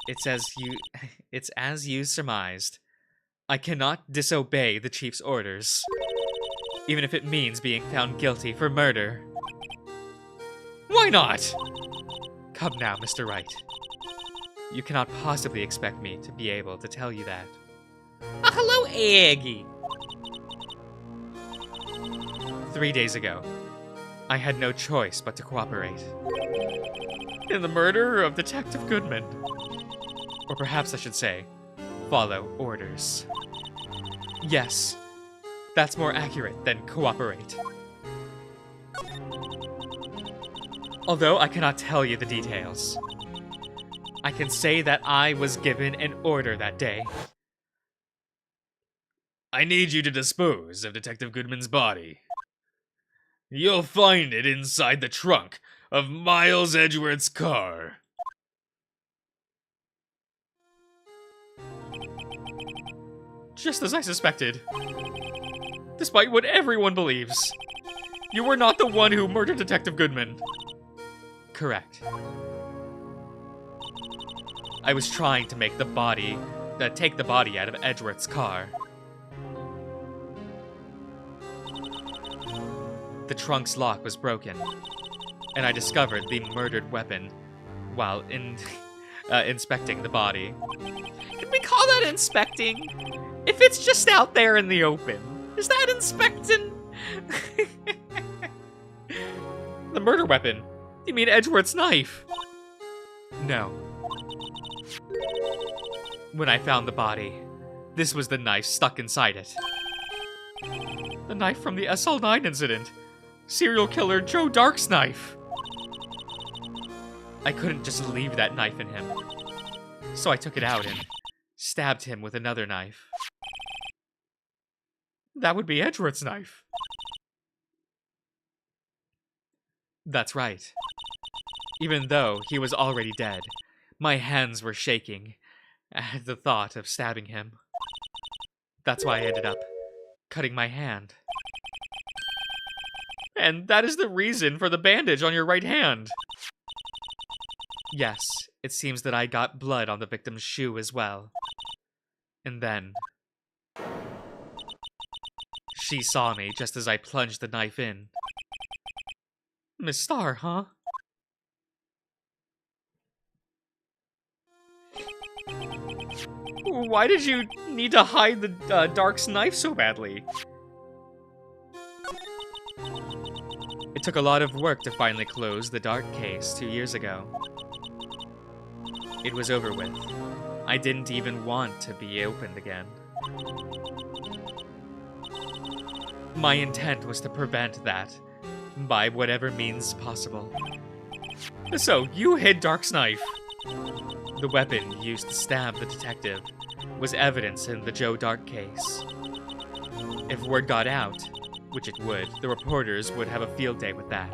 It's as you surmised. I cannot disobey the chief's orders, even if it means being found guilty for murder. Why not? Come now, Mr. Wright. You cannot possibly expect me to be able to tell you that. Hello, Aggie. 3 days ago, I had no choice but to cooperate. In the murder of Detective Goodman. Or perhaps I should say, follow orders. Yes, that's more accurate than cooperate. Although I cannot tell you the details, I can say that I was given an order that day. I need you to dispose of Detective Goodman's body. You'll find it inside the trunk of Miles Edgeworth's car. Just as I suspected. Despite what everyone believes, you were not the one who murdered Detective Goodman. Correct. I was trying to take the body out of Edgeworth's car. The trunk's lock was broken, and I discovered the murdered weapon while inspecting the body. Can we call that inspecting? If it's just out there in the open, is that inspecting? The murder weapon? You mean Edgeworth's knife? No. When I found the body, this was the knife stuck inside it. The knife from the SL9 incident. Serial killer Joe Dark's knife. I couldn't just leave that knife in him, so I took it out and stabbed him with another knife. That would be Edgeworth's knife. That's right. Even though he was already dead, my hands were shaking at the thought of stabbing him. That's why I ended up cutting my hand. And that is the reason for the bandage on your right hand. Yes, it seems that I got blood on the victim's shoe as well. And then she saw me just as I plunged the knife in. Miss Starr, huh? Why did you need to hide the Dark's knife so badly? It took a lot of work to finally close the Dark case 2 years ago. It was over with. I didn't even want to be opened again. My intent was to prevent that by whatever means possible. So, you hid Dark's knife. The weapon used to stab the detective was evidence in the Joe Dark case. If word got out, which it would, the reporters would have a field day with that.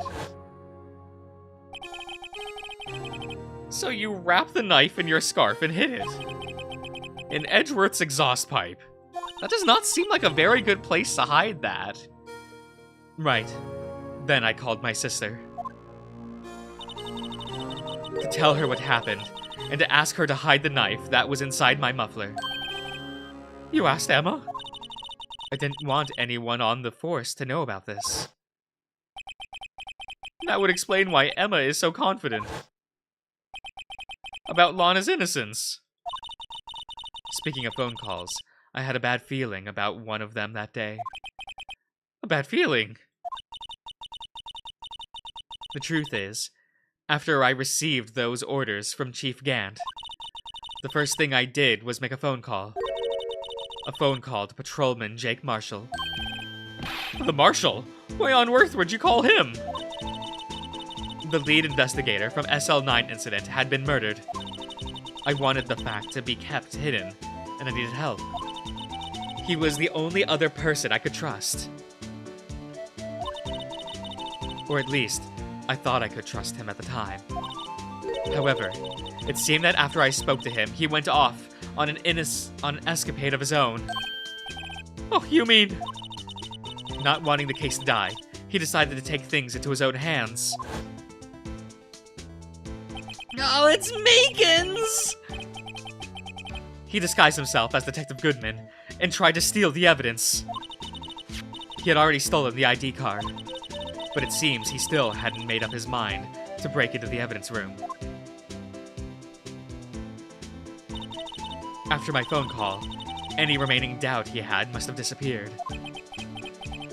So you wrapped the knife in your scarf and hid it. In Edgeworth's exhaust pipe. That does not seem like a very good place to hide that. Right. Then I called my sister. To tell her what happened, and to ask her to hide the knife that was inside my muffler. You asked Emma? I didn't want anyone on the force to know about this. That would explain why Emma is so confident about Lana's innocence. Speaking of phone calls, I had a bad feeling about one of them that day. A bad feeling? The truth is, after I received those orders from Chief Gant, the first thing I did was make a phone call. A phone call to Patrolman Jake Marshall. The Marshal? Why on earth would you call him? The lead investigator from SL9 incident had been murdered. I wanted the fact to be kept hidden, and I needed help. He was the only other person I could trust. Or at least, I thought I could trust him at the time. However, it seemed that after I spoke to him, he went off on an escapade of his own. Oh, you mean... Not wanting the case to die, he decided to take things into his own hands. Oh, it's Megan's! He disguised himself as Detective Goodman and tried to steal the evidence. He had already stolen the ID card, but it seems he still hadn't made up his mind to break into the evidence room. After my phone call, any remaining doubt he had must have disappeared.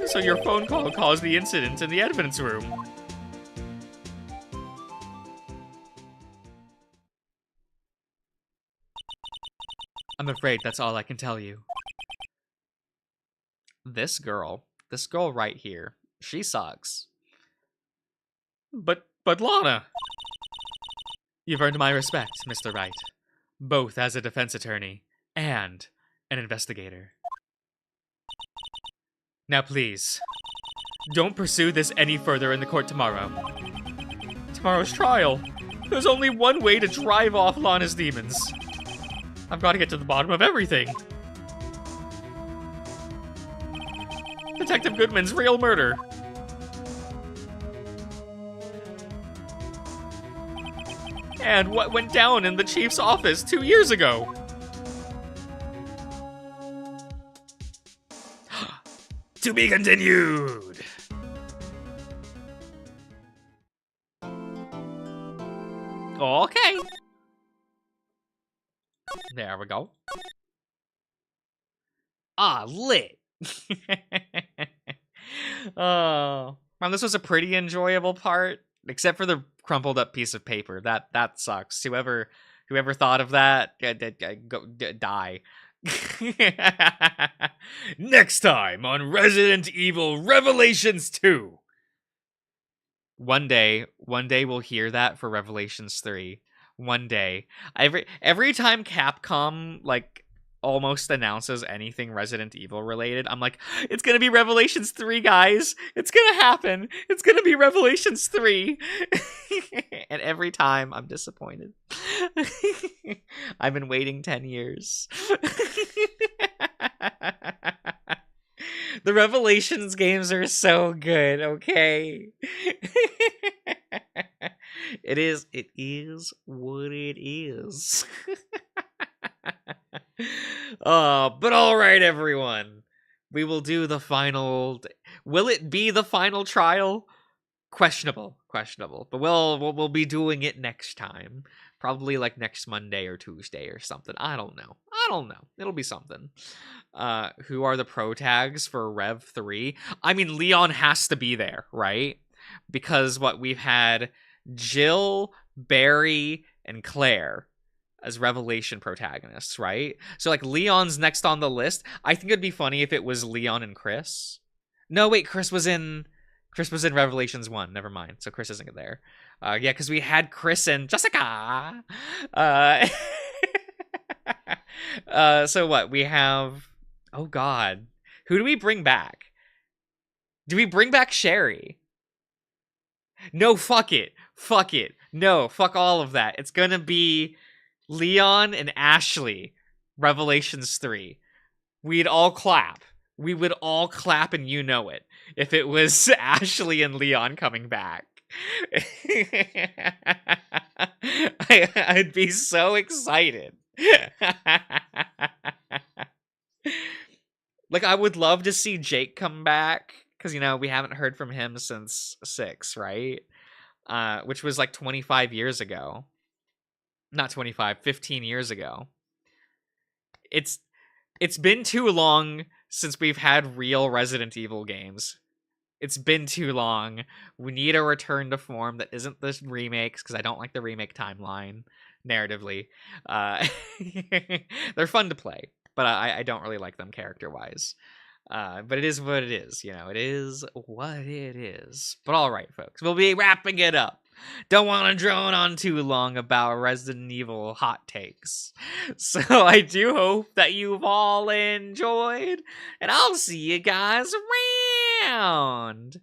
So your phone call caused the incident in the evidence room. I'm afraid that's all I can tell you. This girl right here, she sucks. But Lana! You've earned my respect, Mr. Wright, both as a defense attorney and an investigator. Now please, don't pursue this any further in the court tomorrow. Tomorrow's trial. There's only one way to drive off Lana's demons. I've got to get to the bottom of everything. Detective Goodman's real murder. And what went down in the chief's office 2 years ago. To be continued. Okay. There we go. Ah, lit. Oh, man, this was a pretty enjoyable part, except for the crumpled up piece of paper. That sucks. Whoever thought of that, go die. Next time on Resident Evil Revelations 2. One day we'll hear that for Revelations 3. One day. Every time Capcom like almost announces anything Resident Evil related, I'm like, it's gonna be Revelations 3, guys. It's gonna happen. It's gonna be Revelations 3. And every time I'm disappointed. I've been waiting 10 years. The Revelations games are so good, okay? It is what it is. But all right, everyone. We will do the final. Will it be the final trial? Questionable. But we'll be doing it next time. Probably like next Monday or Tuesday or something. I don't know. It'll be something. Who are the pro tags for Rev 3? I mean, Leon has to be there, right? Because we've had Jill, Barry, and Claire as Revelation protagonists, right? So like Leon's next on the list. I think it'd be funny if it was Leon and Chris. No, wait, Chris was in Revelations 1. Never mind. So Chris isn't there. Yeah, because we had Chris and Jessica. So what? We have... Oh, God. Who do we bring back? Do we bring back Sherry? No, fuck it. No, fuck all of that. It's gonna be Leon and Ashley. Revelations 3. We'd all clap. We would all clap and you know it. If it was Ashley and Leon coming back. I'd be so excited. Like, I would love to see Jake come back. Because, we haven't heard from him since 6, right? Which was like 25 years ago. Not 25, 15 years ago. It's been too long since we've had real Resident Evil games. It's been too long. We need a return to form that isn't the remakes, because I don't like the remake timeline, narratively. They're fun to play, but I don't really like them character-wise. But it is what it is, It is what it is. But all right, folks, we'll be wrapping it up Don't want to drone on too long about Resident Evil hot takes. So I do hope that you've all enjoyed, and I'll see you guys around.